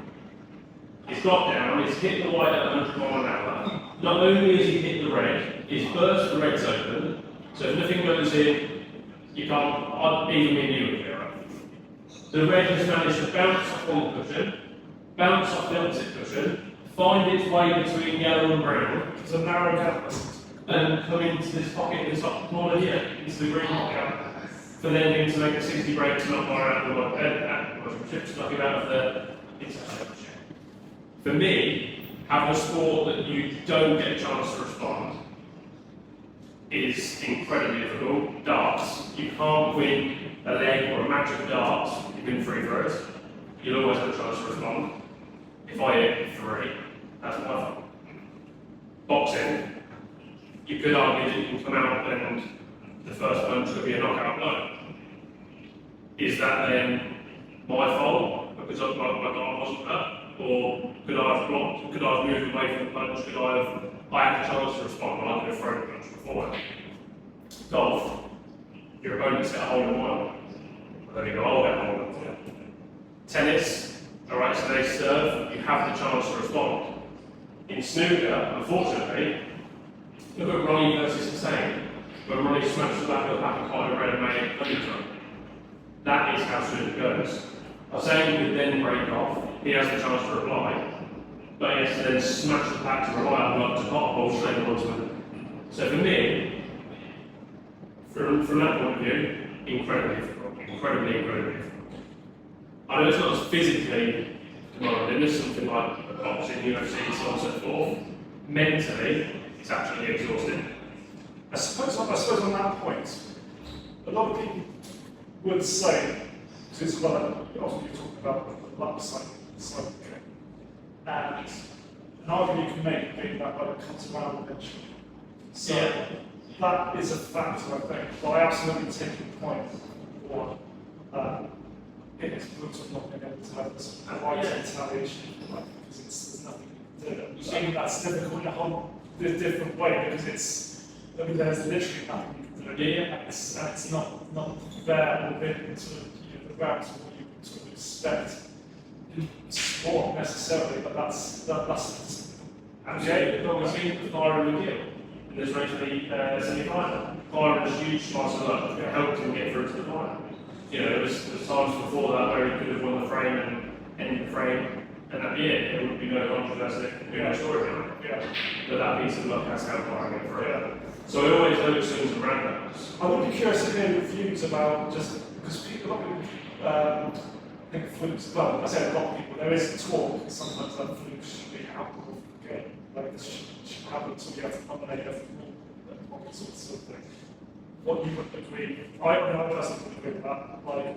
He's got down, he's hit the white at 100 miles an hour. Not only has he hit the red, he's burst the reds open. So if nothing goes in, you can't, even me and you would clear up. The red has managed to bounce off one cushion, bounce off the opposite cushion, find its way between yellow and brown. It's a narrow gap. And come into this pocket in the top corner here, into the green pocket. For then him to make a 60 break to not fire out the chips knocking out of the international. For me, having a sport that you don't get a chance to respond is incredibly difficult. Darts, you can't win a leg or a match of darts, you win free throws. You'll always have a chance to respond. If I hit 3, that's my fault. Boxing, you could argue that you can come out and the first punch could be a knockout blow. Is that then my fault because my guard wasn't up? Or could I have blocked, could I have moved away from the punch, I had the chance to respond, but I could have thrown the punch before. Golf, your opponent's got a hole in one, but then you go, oh, that hole in one. Tennis, alright, so they serve, you have the chance to respond. In snooker, unfortunately, look at Ronnie versus Hussein, when Ronnie smashed the back of the pack of quite a red and made a honeycomb. That is how snooker goes. Hussein would then break off, he has the chance to reply, but he has to then smash the pack to reply and block to pot ball straight onto him. So for me, from that point of view, incredibly difficult. Incredibly difficult. I know it's not as physically demanding as something like boxing, UFC, so on and so forth. Mentally, it's actually exhausting. I suppose on that point, a lot of people would say, because it's like, often you talk about the luck side of the game, and an argument you can make being that it comes around eventually. So that is a factor, I think, but I absolutely take your point for it is brutal not being able to have this right retaliation, because there's nothing I mean, that's difficult in a whole different way because there's literally nothing you can do. And it's not there within sort of, the realms of what you would sort of expect in sport necessarily, but that's And we've seen Byron McGill in this race for the semi-final. Byron was huge slice of luck, it helped him get through to the final. There was times before that where he could have won the frame and ended the frame, and at the end there would be no controversy, no story behind it. But that piece of luck has helped Byron get through. So it always looks swings and roundabouts. I would be curious to hear your views about just because a lot of people think flukes. Well, I say a lot of people. There is talk sometimes that flukes should be out of the game. Like this should happen, so you have to nominate everything, all sorts of thing. What you would agree? I personally would agree with that. Like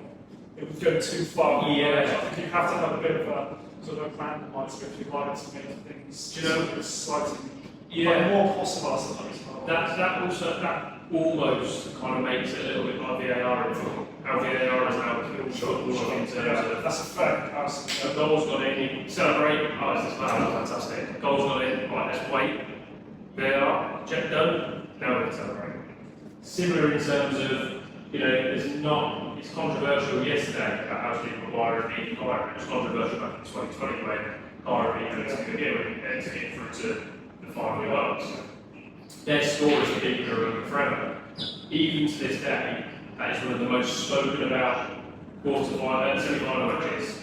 it would go too far. Yeah. I think you have to have a bit of a sort of randomizer if you like to make things slightly more possible, I suppose. That almost kind of makes it a little bit like VAR in football. How VAR is now killed football in terms of that's a fair comparison. a goal's got in, you celebrate, this is fantastic. Goal's got in, right, let's wait. VAR, check done, now we can celebrate. Similar in terms of, it's controversial yesterday about how people were being fired. It was controversial back in 2020 when Byron had to get through to the final world. Their stories are people who remember forever. Even to this day, that is one of the most spoken about semi-final matches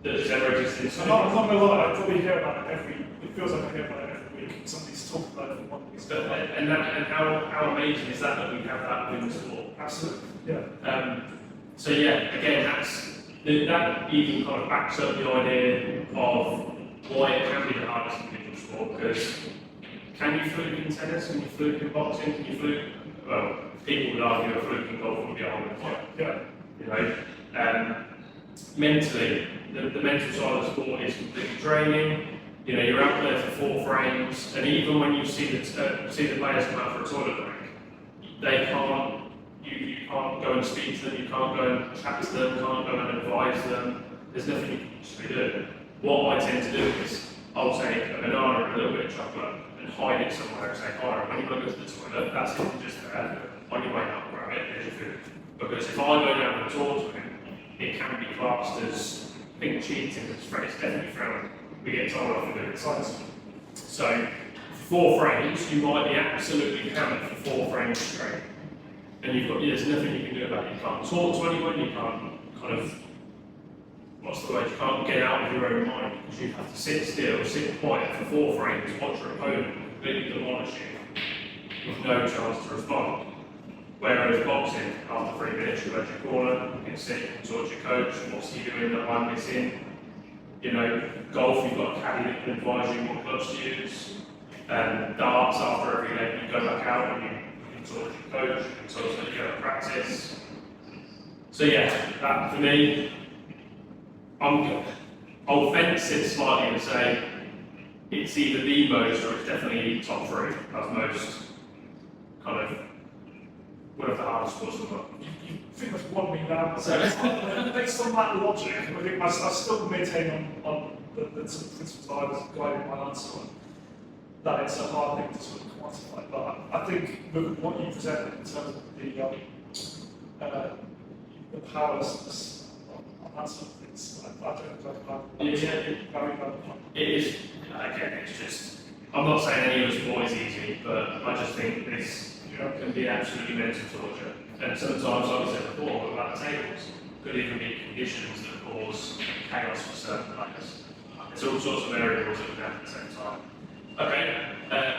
that has ever existed. I'm not going to lie, I probably hear about it it feels like I hear about it every week. Somebody's talking about it for 1 week. And how amazing is that we have that within the sport? Absolutely, yeah. So yeah, again, that even kind of backs up the idea of why it can be the hardest individual sport, because can you fluke in tennis? Can you fluke in boxing? Can you fluke? Well, people would argue a fluke in golf would be a whole lot. Mentally, the mental side of the sport is completely draining. You're out there for 4 frames, and even when you see the players come out for a toilet break, they can't. You can't go and speak to them. You can't go and chat to them. You can't go and advise them. There's nothing you can possibly do. What I tend to do is I'll take a banana and a little bit of chocolate and hide it somewhere and say, "Byron, when you go to the toilet, that's it, just there. On your way out, grab it, there's your food." Because if I go down and talk to him, it can be classed as, I think, cheating. It's definitely frowned. We get told off for doing it. So, 4 frames, you might be absolutely hammered for 4 frames straight. And there's nothing you can do about it. You can't talk to anyone, you can't kind of, you can't get out of your own mind, because you have to sit still, sit quiet for 4 frames, watch your opponent completely demolish you, with no chance to respond. Whereas boxing, after 3 minutes, you're at your corner, you can sit and talk to your coach, what's he doing that I'm missing? Golf, you've got a caddy that can advise you what clubs to use. Darts, after every leg, you go back out and you can talk to your coach, you can talk to you go to practice. So yeah, that for me, I'll fence it slightly and say it's either the most or it's definitely top 3 as most kind of one of the hardest sports in the world. You pretty much won me down. So based on that logic, I still maintain on the sort of principles I was guiding my answer on, that it's a hard thing to sort of quantify. But I think with what you presented in terms of the powerlessness on that sort of things, I don't know. It is, again, it's just, I'm not saying any other sport is easy, but I just think this can be absolutely mental torture. And sometimes, like I said before, about the tables, could even be conditions that cause chaos for certain players. There's all sorts of variables that can happen at the same time. Okay,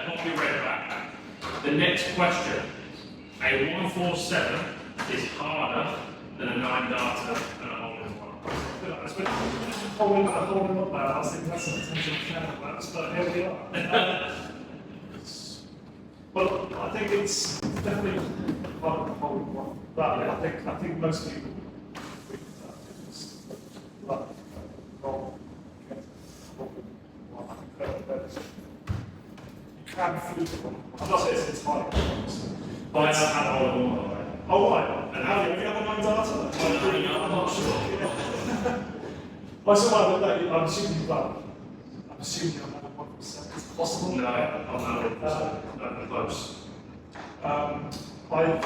what we read back. The next question, a 147 is harder than a 9-darter and a hole-in-one. I suppose holding up there, I was thinking that's a potential counterbalance, but here we are. Well, I think it's definitely part of the whole one. But I think most people think that it's wrong. I think that you can fluke one. I'm not saying it's entirely wrong. But I have had all of them, by the way. Oh, right. And have you ever known data? I'm not sure. I saw one that I'm assuming you've done. assuming you're another 1%. It's possible. No, I'm not close. I think,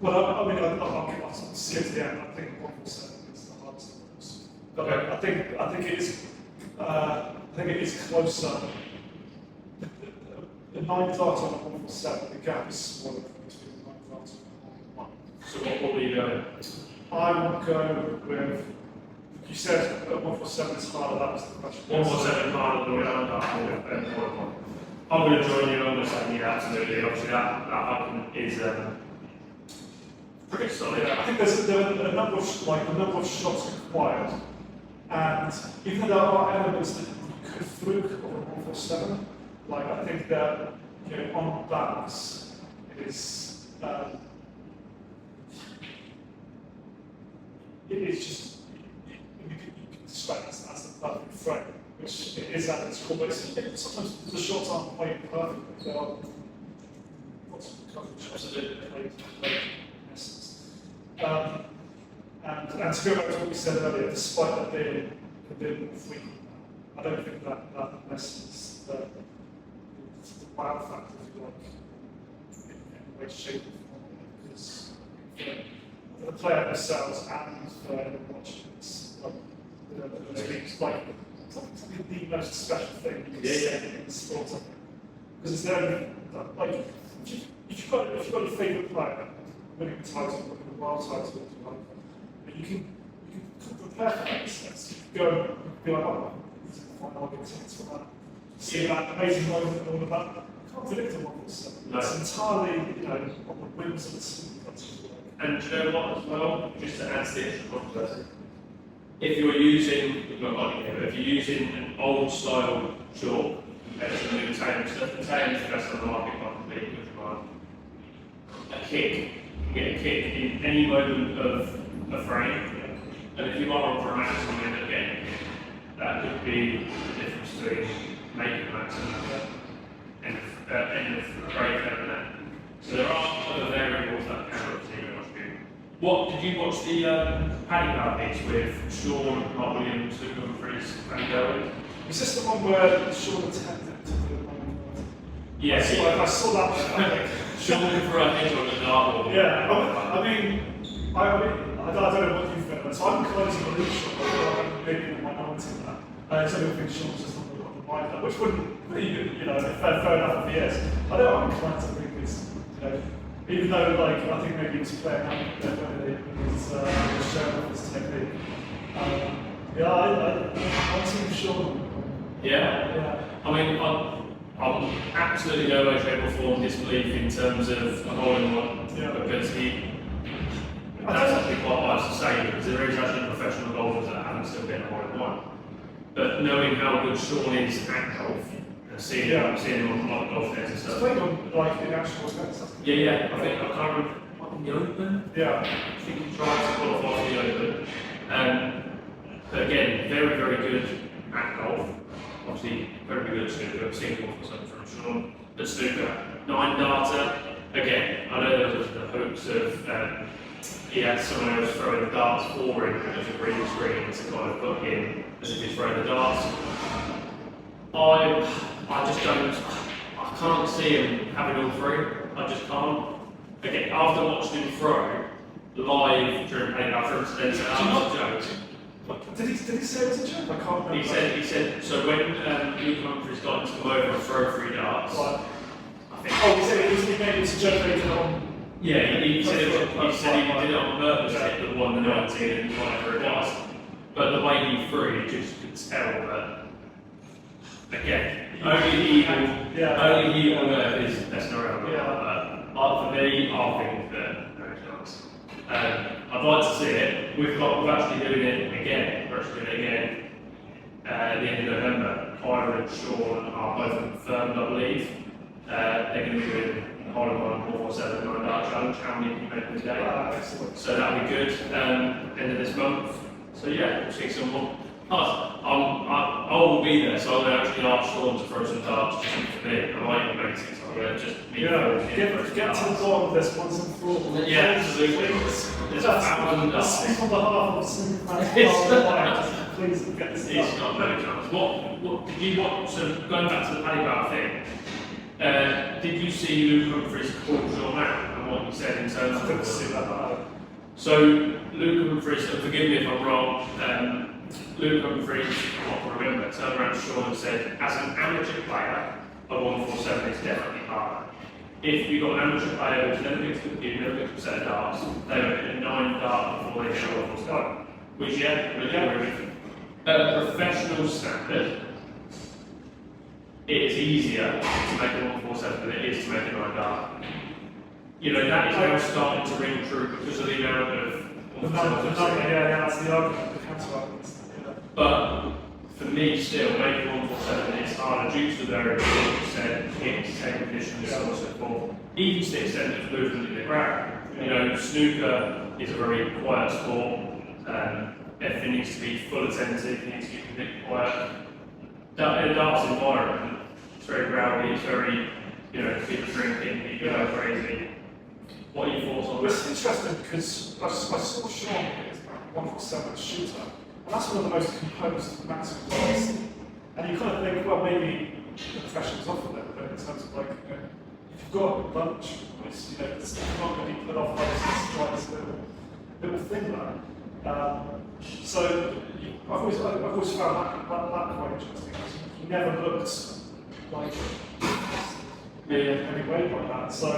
well, I mean, I'll skip to the end. I think 147 is the hardest of those. But Okay. I think it is closer. The 9 dart on 147, the gap is smaller between the 9 dart and 1. So what will you go? I would go with, you said 147 is harder, that was the question. 147 harder than 9 dart. I'm going to join you. I'm going to say yeah, absolutely. Obviously, that argument is pretty solid. Yeah, I think there are a number of shots required, and even though there are elements that you could fluke of a 147, like I think that on balance it is just you can describe it as the perfect frame, which it is at its core. But sometimes the shots aren't played perfectly. There are lots of shots that are played in essence. And to go back to what we said earlier, despite that being a bit more frequent, I don't think that messes the wow factor, if you like, in any way, shape, or form, because for the player themselves and for anyone watching, it's like something the most special thing you can see in the sport. Because it's there, like, if you've got your favourite player winning the title, winning the world title, you can prepare for that sense. You can go and be like, oh, I'll get tickets for that. See that amazing moment and all of that. You can't predict a 147. No. It's entirely, on the whims of the team. And do you know what as well? Just to add to the extra controversy. If you're using, if you're using an old style chalk, as a new Thames stuff, the Thames is the best on the market by completely good demand. A kick, you can get a kick in any moment of a frame, and if you are on for a max and you end up getting a kick, that could be the difference between making a max and end of a break and that. So there are other variables that can obviously contribute. What did you watch the paddy bar piece with Sean, Mark Williams, Luke Humphries, and Derwin? Is this the one where Sean attempted to do it? Yeah, I saw that one. Sean for a head on the dartboard. Yeah, I mean, I don't know what you think, so I'm inclined to believe Sean, but maybe in the minority of that. I don't think Sean was just on the mind, which wouldn't be, fair enough if he is. I'm inclined to think it's, even though, I think maybe he was playing out definitely when he was showing off his technique. I'm team Sean. Yeah. I mean, I'm absolutely no way, shape or form disbelief in terms of a hole-in-one, because that's actually quite nice to say, because there is actually professional golfers that haven't still been a hole-in-one. But knowing how good Sean is at golf, and seeing him on golf nets and stuff. He's played on the actual events. Yeah. I can't remember, in the Open? Yeah. I think he tried to qualify for the Open. But again, very, very good at golf. Obviously, very good at snooker. I've seen golf or something from Sean. But snooker, 9 darter. Again, I know there was the hopes of he had someone else throwing the darts for him, and there's a green screen to kind of put in as if he's throwing the darts. I just don't. I can't see him having all three. I just can't. Again, after watching him throw live during playback, for instance, that was a joke. Did he say it was a joke? I can't remember. He said, so when Luke Humphries got him to come over and throw 3 darts, Right. I think. Oh, he made it a joke later on. Yeah, he said he did it on purpose to hit the 1, the 19, and whatever it was. But the way he threw, you just could tell that, again, only he on earth is messing around. For me, I think that no chance. I'd like to see it. We're actually doing it again. We're actually doing it again at the end of November. Kyra and Sean are both confirmed, I believe. They're going to be doing the hole-in-one 447 9-dart challenge. How many people make a day? So that'll be good. End of this month. So yeah, we'll see some more. I will be there, so I'm going to actually ask Sean to throw some darts just for me. I might even make it, so I'm going to just get to the bottom of this once and for all. Yeah, absolutely. There's 1,000 darts. Speak on behalf of Snooker HAS. please get this done. It's not no chance. What did you watch? So going back to the paddy bar thing, did you see Luke Humphries call Sean out and what he said in terms I of? didn't see that. So Luke Humphries, and forgive me if I'm wrong, Luke Humphries, I remember, turned around to Sean and said, as an amateur player, a 147 is definitely harder. If you've got an amateur player who's never been to a compete, never been to a set of darts, they will hit a 9 dart before they hit a 147. Which, yeah, really agree with. At a professional standard, it is easier to make a 147 than it is to make a 9 dart. You know, that is now starting to ring true because of the amount of. That's the argument, the counter argument. Yeah. But for me, still, making 147 is harder due to the variability, like you said, hits, take conditions, so on and so forth. Even to the extent of movement in the ground. You know, snooker is a very quiet sport. Everything needs to be full attentive, you need to keep a bit quiet. In a darts environment, it's very rowdy, it's very, you know, people drinking, people go crazy. What are your thoughts on Well, it's this? interesting because I saw Sean hit 147 shooter, and that's one of the most composed maximum darts. And you kind of think, well, maybe the professionals offer that, but in terms of like, you know, if you've got a bunch, it's, you know, it's not going to be put off by this little thing like that. So I've always found that quite interesting. He never looked like in any way like that. So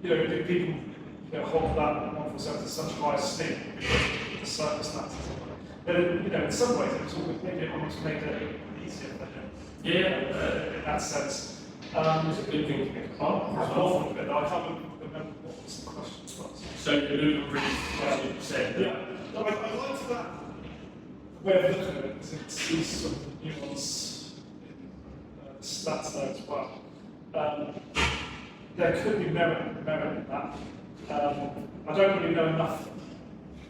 you know, people hold that 147 to such high esteem because of the circumstances. But you know, in some ways, it almost made it easier for him. Yeah, in that sense. it's a good thing to think about. I can't remember what was the question was. So Luke Humphries said that. Yeah, I liked that way of looking at it because it sees some nuance in the stats there as well. There could be merit in that. I don't really know enough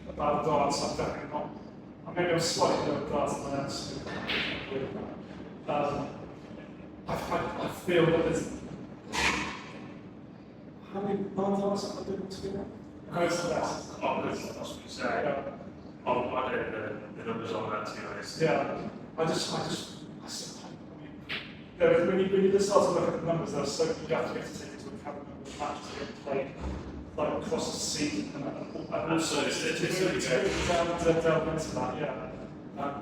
about darts. I'm definitely not. Maybe I'm slightly lower darts than I am. I feel that there's. How many darts have I been to? Most less. Oh, that's what I was going to say. Yeah. I don't know the numbers on that, to be honest. Yeah. I mean, when you just start to look at the numbers, there's so you have to take into account the number of matches getting played, like across the season, and also to delve into that. Yeah.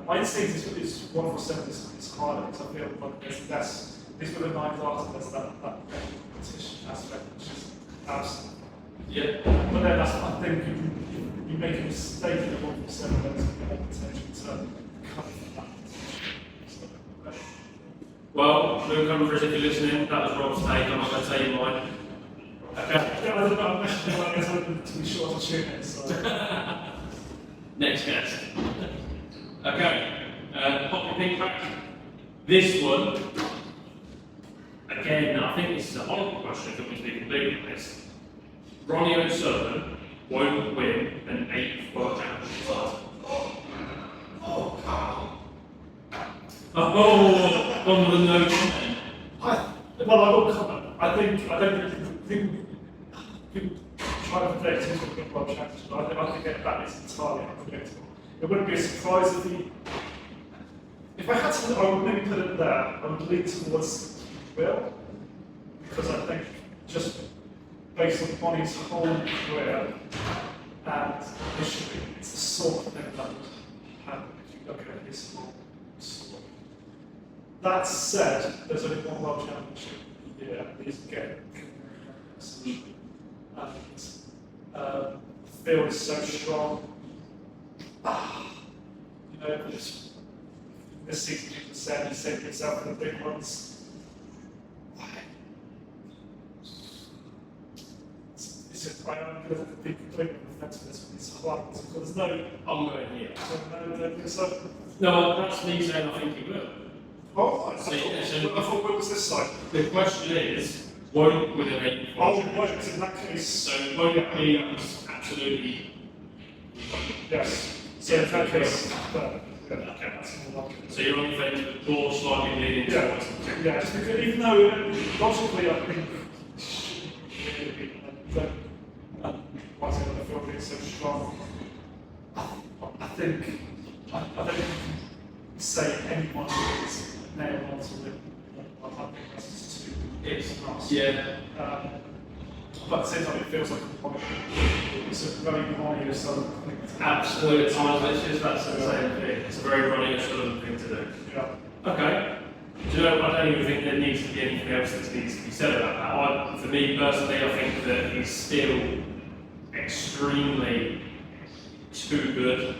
My instinct is 147 is harder because I feel like there's less. These were the 9 darts, and there's that competition aspect which is absent. Yeah. But then I think you make a mistake in the 147, there's more potential to come from that. Well, Luke Humphries, if you're listening, that was Rob's take. I'm not going to tell you mine. Okay. Yeah, I don't know, I'm hoping to be sure to tune in, so. Next guest. Okay. Pop your pink back. This one, again, I think this is a horrible question if it was to be completely honest. Ronnie O'Sullivan won't win an 8th World Championship title. Oh, on with a no comment. I will comment. I don't think people try to predict who's going to win World Championship. I think that is entirely unpredictable. It wouldn't be a surprise if I had to, I would maybe put it there. I would lean towards Will, because I think just based on Bonnie's whole career and history, it's the sort of thing that would happen if you look at his whole story. That said, there's only one World Championship a year. He's again and the field is so strong. You know, this season people said he saved himself in the big ones. I am going to be completely defensive. It's hard because there's no. I'm going here. No, that's me saying I think he will. oh, I So- thought, what was this side? The question is, won't win an 8th Oh, World right, Championship. in that case. So won't means absolutely. Yes. So in that case, Okay. that's more likely. So you're on the fence, but more slightly leaning Yeah, towards him. yeah, just because even though logically I think it shouldn't really be, why is it on the field being so strong? I think think I don't think you can say anyone is nailed on to win. I think that's just too. It's nice. yeah. But at the same time, it feels like it's a very Ronnie O'Sullivan thing. Absolutely, it's just that's the same thing. It's a very Ronnie O'Sullivan thing to do. Yeah. Okay. Do you know, I don't even think there needs to be anything else that needs to be said about that. For me personally, I think that he's still extremely too good.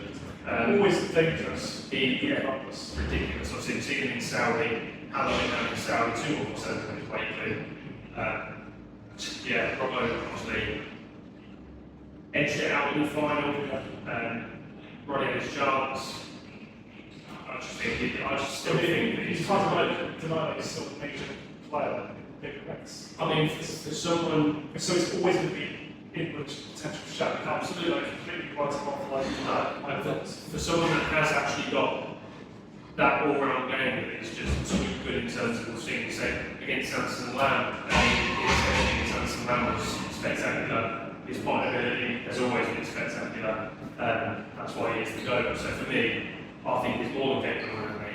Always dangerous. Ridiculous. Obviously, we've seen him in Saudi, how long he in Saudi, 2 or 4 of his weight clean. Yeah, probably obviously edged it out in the final. Ronnie had his chance. I just still think that he's hard to deny that he's still a major player in big events. I mean, for someone, so it's always going to be inward potential shadow. Absolutely, completely right off like for someone that has actually got that all-round game that is just too good in terms of we've seen against Sanson and Lamb. Against Sanson and Lamb was spectacular. His point ability has always been spectacular. That's why he is the GOAT. So for me, I think he's more than capable of me.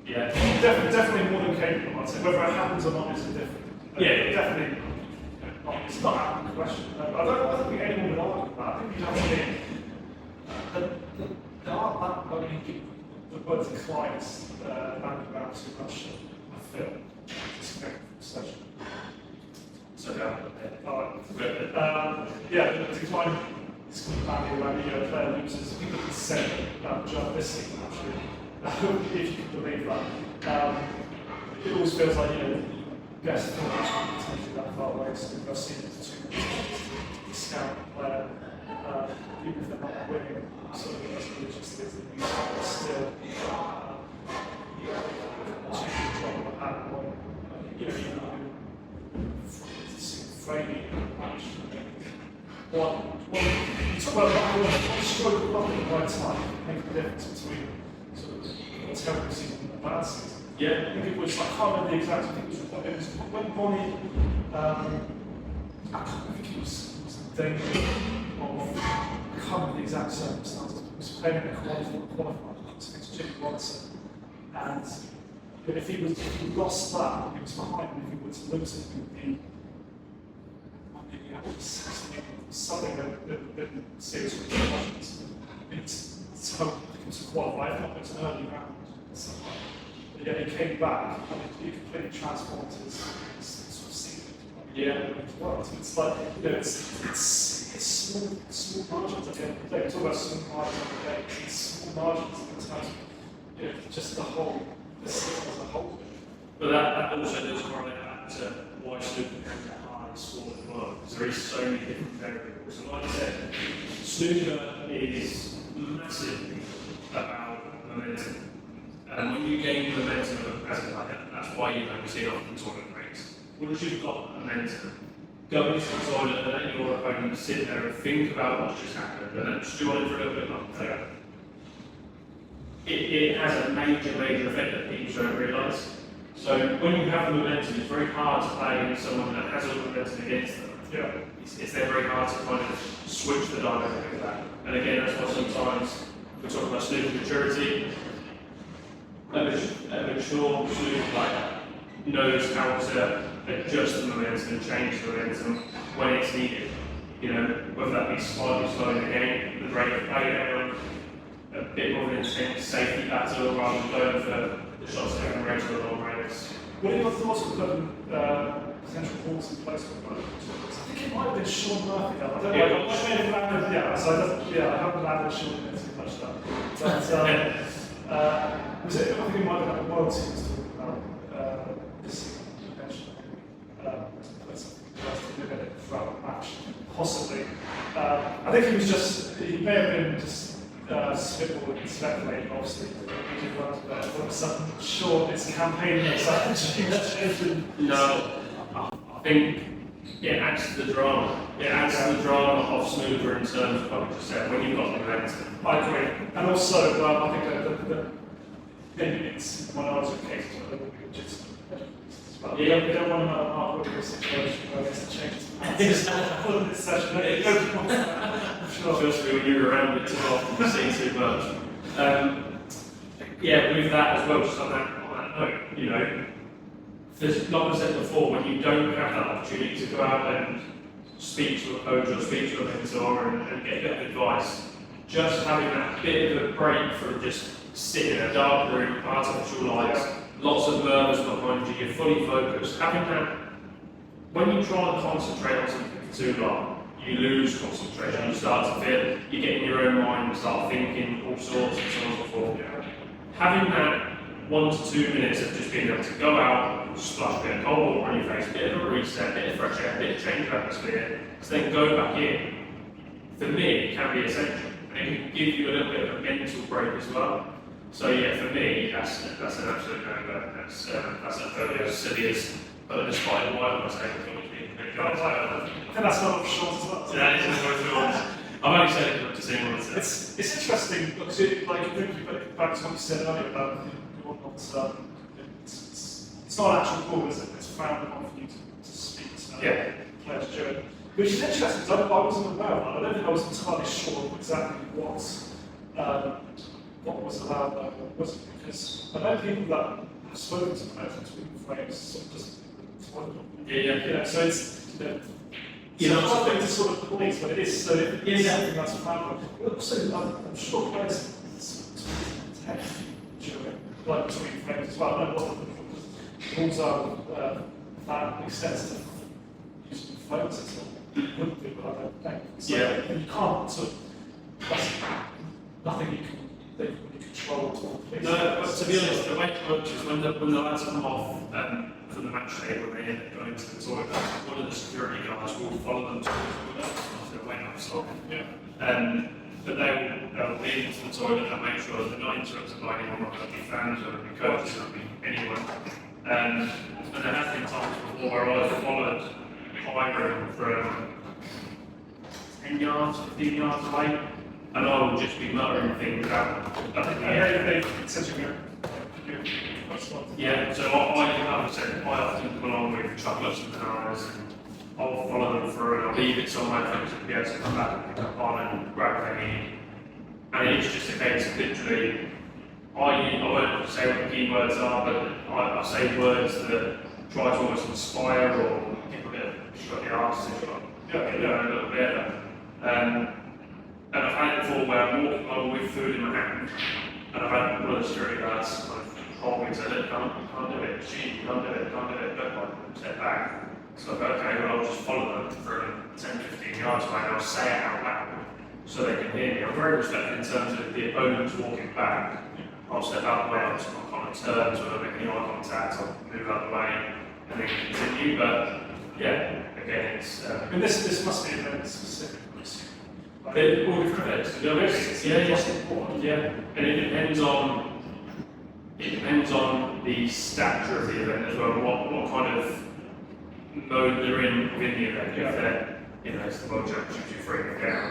Yeah. Definitely more than capable, I'd say. Whether it happens or not is a different. Yeah. Definitely. It's not out of the question. I don't think anyone would argue that. I think you have to be. There aren't that many people. The word declines bank about too much, I feel. Session. So, yeah, the decline is going to value when a player loses. People can say about John this season, actually, if you can believe that. It always feels like, guess the potentially that far away, so I've seen it to scout a player, even if they're not winning, sort of as religious as they are still. Framing match. You talk about one stroke of luck at the right time make the difference between sort of a terrible season and a bad season. Yeah. I think it was, I can't remember the exact, I think it was when Ronnie, I think it was in danger of, I can't remember the exact circumstances, but he was playing in a qualifier against Jimmy Watson. And if he lost that, he was behind, and if he was to lose it, he would be something that serious repercussions. It's hope to qualify, if not it's an early round. But yeah, he came back and he completely transformed his sort of season. Yeah. It's like, it's small margins at the end of the day. We talk about small margins at the day. It's small margins in terms of just the whole, the season as a whole. But that also does correlate back to why snooker can get high score as well, because there is so many different variables. And like I said, snooker is massively about momentum. And when you gain momentum as a player, that's why we see it often in tournament breaks. Once you've got momentum, go into the toilet and let your opponent sit there and think about what's just happened and then stew on it for a little bit longer. It has a major effect that people don't realise. So when you have the momentum, it's very hard to play against someone that has all the momentum against them. Yeah. It's then very hard to kind of switch the dynamic of that. And again, that's why sometimes we talk about snooker maturity. A mature snooker player knows how to adjust the momentum and change the momentum when it's needed. Whether that be slightly slowing the game, the rate of play down, a bit more of an intense safety battle rather than going for the shots that can range to the long range. What are your thoughts on putting potential balls in place for both? I think it might have been Sean Murphy. I don't know. I haven't landed Sean Murphy too much that. But I think it might have been the World Team was talking about this season. Throughout the match, possibly. I think he may have been just spitballing and speculating, obviously. He did run to that. All of a sudden, sure, it's a campaign No, I think it adds to the drama. It adds to the drama of snooker in terms of what you just said, when you've got the momentum. I agree. And also, I think that it's one of those cases where there will be legitimate. But we don't want another hard-working situation where it's a change to this session. Especially when you're around it too often, you see too much. Yeah, with that as well, just on that note, you know, there's, like I said before, when you don't have that opportunity to go out and speak to a coach or speak to a mentor and get a bit of advice, just having that bit of a break from just sitting in a dark room, artificial lights, lots of murmurs behind you, you're fully focused. Having that, when you try and concentrate on something for too long, you lose concentration, you start to feel, you get in your own mind, you start thinking all sorts and so on and so forth. Having that 1 to 2 minutes of just being able to go out, splash a bit of cold water on your face, a bit of a reset, a bit of fresh air, a bit of change of atmosphere, to then go back in, for me, it can be essential. And it can give you a little bit of a mental break as well. So yeah, for me, that's an absolute no-go. That's as silly as, but despite why I was saying I think that's not what Sean's as well. that is what it I've only said it to see what it says. It's interesting because like back to what you said earlier about you're not it's not an actual rule, is it? It's frowned upon for you to speak to players during. Which is interesting because I wasn't aware of that. I don't think I was entirely sure of exactly what was allowed there, was it? Because I know people that have spoken to players in tweet frames sort of just so it's it's something to sort of police, but it is so it's something that's frowned upon. Also, I'm sure players text during like tweet frames as well. I don't know what the rules are that extensive using phones and stuff. Wouldn't do, but I don't think. So you can't sort of, that's nothing you can control at all. No, but to be honest, the way it works is when the lads come off from the match day, when they end up going to the toilet, one of the security guards will follow them to the toilet after they went outside. But they'll lead into the toilet and make sure that they're not interrupted by anyone, whether it be fans or it be coaches or it be anyone. And there have been times before where I've followed Byron from 10 yards, 15 yards away, and I will just be muttering things out. Yeah, so I often come along with chocolates and bananas, and I'll follow them through and I'll leave it somewhere for them to be able to come back and pick up on and grab what they need. And it's just a case of literally, I won't say what the key words are, but I say words that try to almost inspire or give a bit of shut the arse, a little bit. And I've had it before where I'm walking along with food in my hand, and I've had one of the security guards kind of hold me and say, look, you can't do it, you can't do it, don't like step back. So I go, okay, well I'll just follow them for 10, 15 yards away and I'll say it out loud so they can hear me. I'm very respectful in terms of the opponent's walking back. I'll step out of the way, I'll just knock on turns, when I make any eye contact, I'll move out of the way and then continue. But yeah, again, it's. This must be a very specific. They're all different events, to be honest. Yeah. And it depends on the stature of the event as well, what kind of mode they're in within the event. If they're, it's the world championship, you're freaking down,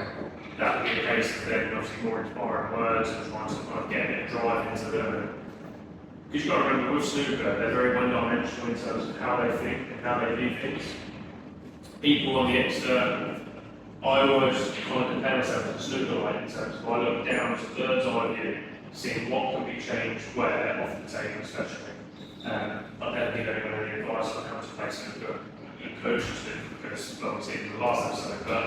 that would be a case of then obviously more inspiring words and trying to kind of get a bit of drive into them. Because you've got to remember, with snooker, they're very one-dimensional in terms of how they think and how they do things. People on the external, I always kind of compare myself to the snooker light in terms of I look down as a bird's eye view, seeing what can be changed where, off the table especially. I'd never give anyone any advice on how to play snooker and coach snooker because, well, we've seen in the last episode, but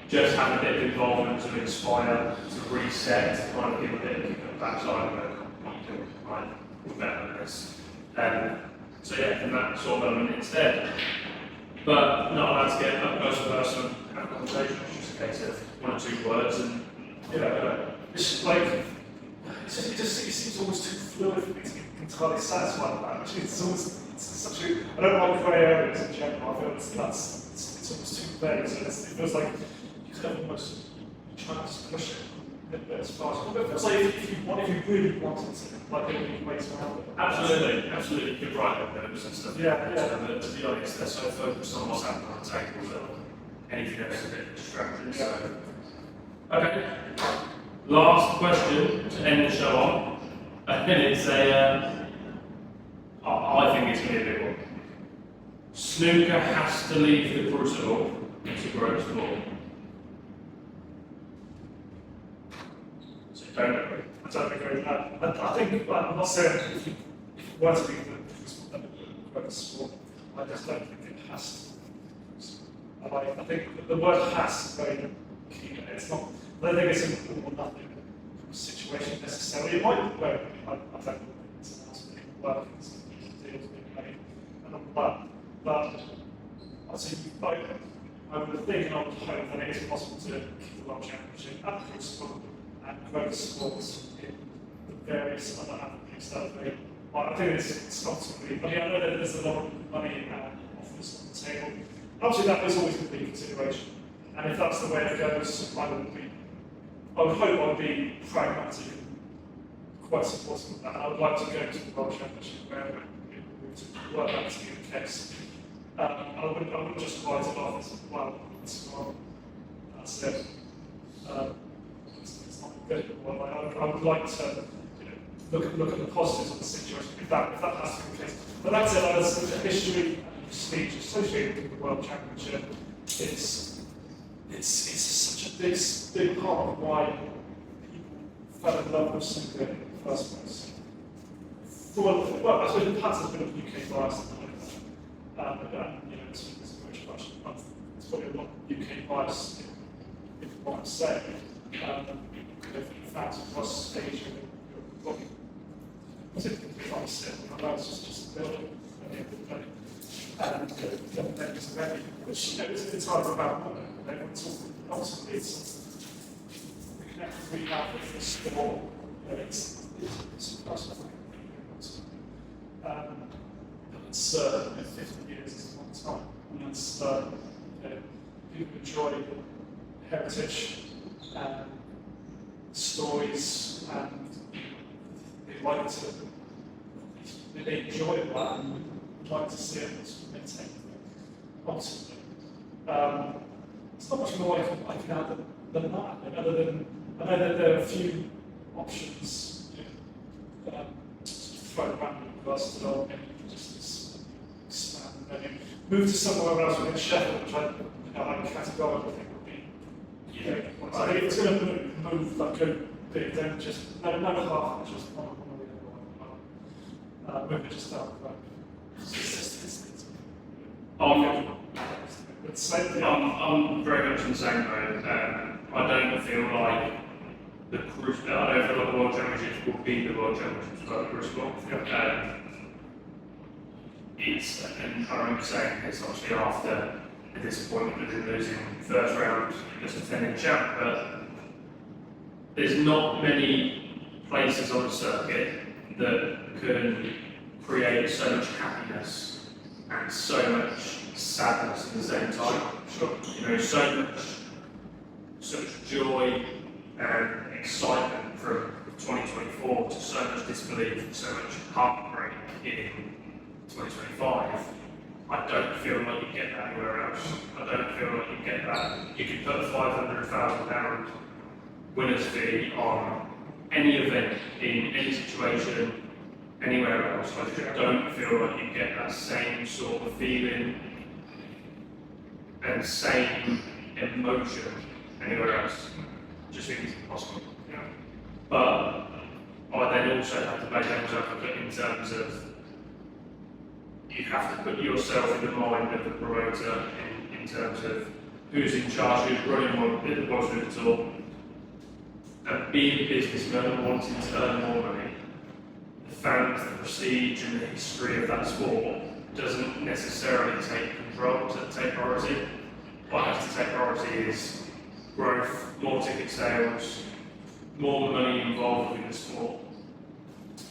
just have a bit of involvement to inspire, to reset, to kind of give a bit of kick up backside of what you do, right, better than this. So yeah, from that sort of element instead. But not allowed to get up close and personal, have a conversation, it's just a case of 1 or 2 words and, it's like, it seems almost too fluid for me to be entirely satisfied with that. Actually, it's such a, I don't like grey areas in general, I feel it's almost too vague, so it feels like you could have almost try to just push it a bit as far as possible. It feels like if you really wanted to, like there would be ways around it. Absolutely, you could write up notes and stuff. But to be honest, they're so focused on what's happening on the table that anything else is a bit distracting. So. Okay. Last question to end the show on. And it's I think it's going to be a big one. Snooker has to leave the crucible to grow its ball. Don't agree. I don't agree with that. I think, I'm not saying if you were to be the sport, I just don't think it has to. I think the word has is very key. It's not, I don't think it's an all or nothing situation necessarily. It might be where I don't know it's an aspect of working, deals being made, and all that. But I think I would think and I would hope that it is possible to keep the World Championship at the crucible and grow the sports in the various other avenues that are available. I think it's ultimately, I mean, I know that there's a lot of money and offers on the table. Obviously, that is always going to be a consideration. And if that's the way it goes, I would hope I would be pragmatic and quite supportive of that. I would like to go to the World Championship where it would work out to be the case. I wouldn't just write it off as, well, it's wrong. That's it. It's not good. Well, I would like to look at the positives of the situation if that has to be the case. But that's it. As a history and prestige associated with the World Championship, it's such a big part of why people fell in love with snooker in the first place. Well, I suppose perhaps there's been a UK bias at the moment. It's a British question, but it's probably a lot of UK bias in what I'm saying. Fans across Asia, typically from I know it's just a building at the end of the day. And then it's a venue, which, it's hard about money. Ultimately, it's the connection we have with the sport. It's a personal thing. But it's 50 years is a long time. And it's people enjoy heritage and stories, and they enjoy that and would like to see it maintained. Ultimately, it's not much more I can add than that. Other than I know that there are a few options thrown around in regards to development, just expand and maybe move to somewhere else within Sheffield, which I categorically think would be. I think if it's going to move like go big, then just no half, just one or the other one. Move it just out of I'm very much in the same boat. I don't feel like the crucible. I don't feel like the World Championships will be the World Championships without the crucible. And I remember saying it's obviously after the disappointment of losing first round as a defending champ, but there's not many places on the circuit that can create so much happiness and so much sadness at the same time. So much joy and excitement from 2024 to so much disbelief and so much heartbreak in 2025. I don't feel like you get that anywhere else. I don't feel like you get that. You could put a £500,000 winner's fee on any event in any situation anywhere else. I just don't feel like you get that same sort of feeling and same emotion anywhere else. Just think it's impossible. But I then also have to play devil's advocate in terms of you have to put yourself in the mind of the promoter in terms of who's in charge, who's running the World Snooker Tour, and being a businessman and wanting to earn more money. The fans, the prestige and the history of that sport doesn't necessarily take control, take priority. What has to take priority is growth, more ticket sales, more money involved in the sport,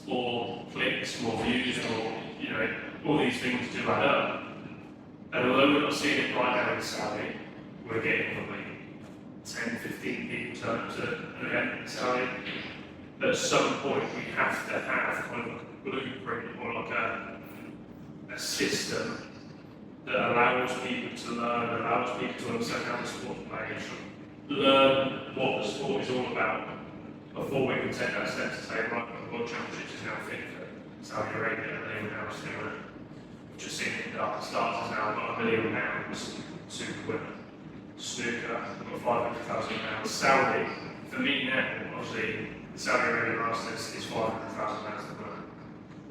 more clicks, more views, or all these things do add up. And although we're not seeing it right now in Saudi, we're getting probably 10, 15 people turn up to an event in Saudi. At some point, we have to have kind of a blueprint or like a system that allows people to learn, allows people to understand how the sport's played, learn what the sport is all about before we can take that step to say, right, the World Championships is now fit for Saudi Arabia and anyone else. We've just seen it, the starters now got £1 million to win snooker, got £500,000. Saudi, for me now, obviously, the Saudi Arabian Masters is £500,000 at the moment.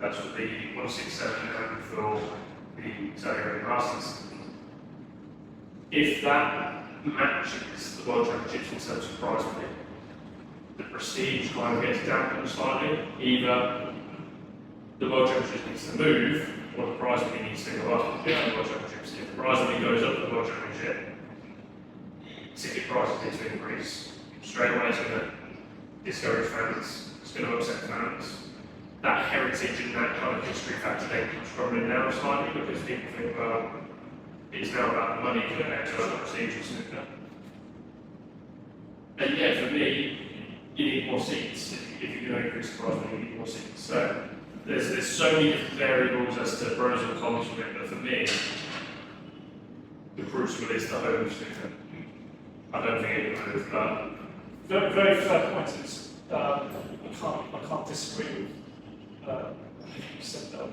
That's what the 167 for the Saudi Arabian Masters. If that matches the World Championships in terms of prize money, the prestige kind of gets dampened slightly. Either the World Championship needs to move, or the prize money needs to go up. The World Championships. If the prize money goes up at the World Championship, ticket prices need to increase. Straight away, it's going to discourage fans. It's going to upset fans. That heritage and that kind of history factor then comes crumbling down slightly because people think, well, it's now about the money compared to other prestige in snooker. And yeah, for me, you need more seats. If you're going to increase the prize money, you need more seats. So there's so many different variables as to pros and cons from it, but for me, the crucible is the home of snooker. I don't think it will move, but very, very fair point. Is, I can't disagree with you said that.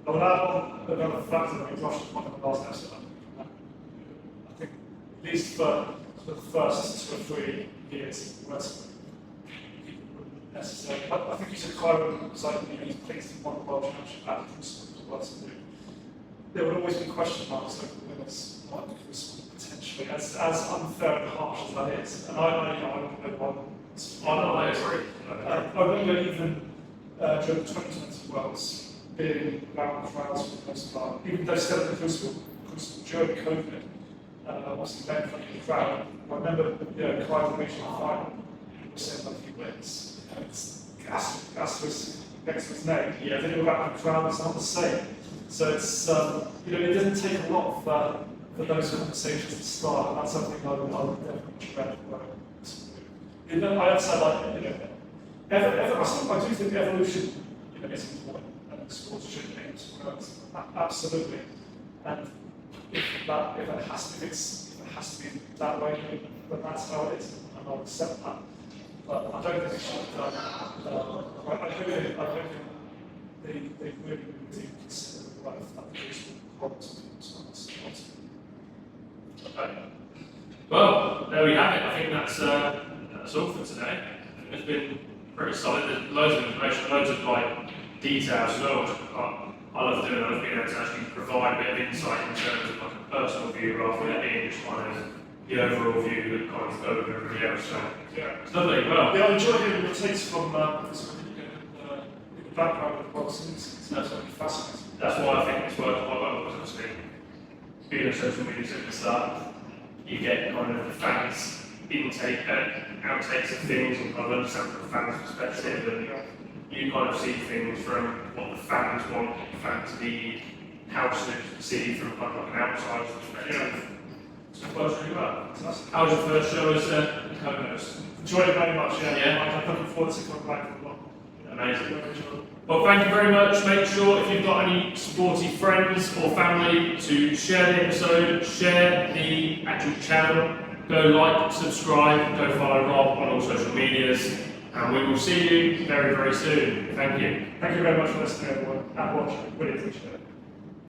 But I would add on another factor that we brushed upon in the last episode. I think at least for the first 2 or 3 years in wrestling, people wouldn't necessarily. I think you said Kyron was like, he's pleased to won the World Championship at the Crucible. There would always be question marks over the winners like the Crucible potentially, as unfair and harsh as that is. And I don't know why. I agree. I remember even during the 2020 Worlds being around crowds for the most part, even though still at the Crucible during COVID, obviously Ben from the crowd. I remember, Clive reaching the final, was saying that he wins. It's Gas next to his name. Yeah. Then you're back in the crowd, it's not the same. So it's, it doesn't take a lot for those conversations to start, and that's something I would definitely tread I understand, I do think evolution, is important, and the sports should aim to grow. Absolutely. And if it has to be that way, then that's how it is, and I'll accept that. But I don't think it should. I don't think they really do consider the growth that there is problems with Okay. Well, there we have it. I think that's all for today. It's been pretty solid. There's loads of information, loads of details as well, which I love doing. I love being able to actually provide a bit of insight in terms of a personal view rather than being just kind of the overall view that kind of over everybody else. So it's lovely. Well, I enjoy hearing your takes from the background of the boxing. It's absolutely fascinating. That's why I think it's worked quite well, because obviously being a social media superstar, you get kind of the fans' outtakes of things and kind of understand from the fans' perspective, and you kind of see things from what the fans want, what the fans need, how it's perceived from kind of an outsider's perspective. So it works really well. How was your first show as co-host? Enjoyed it very much, I'm looking forward to coming back for a lot. Amazing. Well, thank you very much. Make sure if you've got any sporty friends or family to share the episode, share the actual channel, go like, subscribe, go follow Rob on all social medias, and we will see you very, very soon. Thank you. Thank you very much for listening, everyone, and watching. Really appreciate it.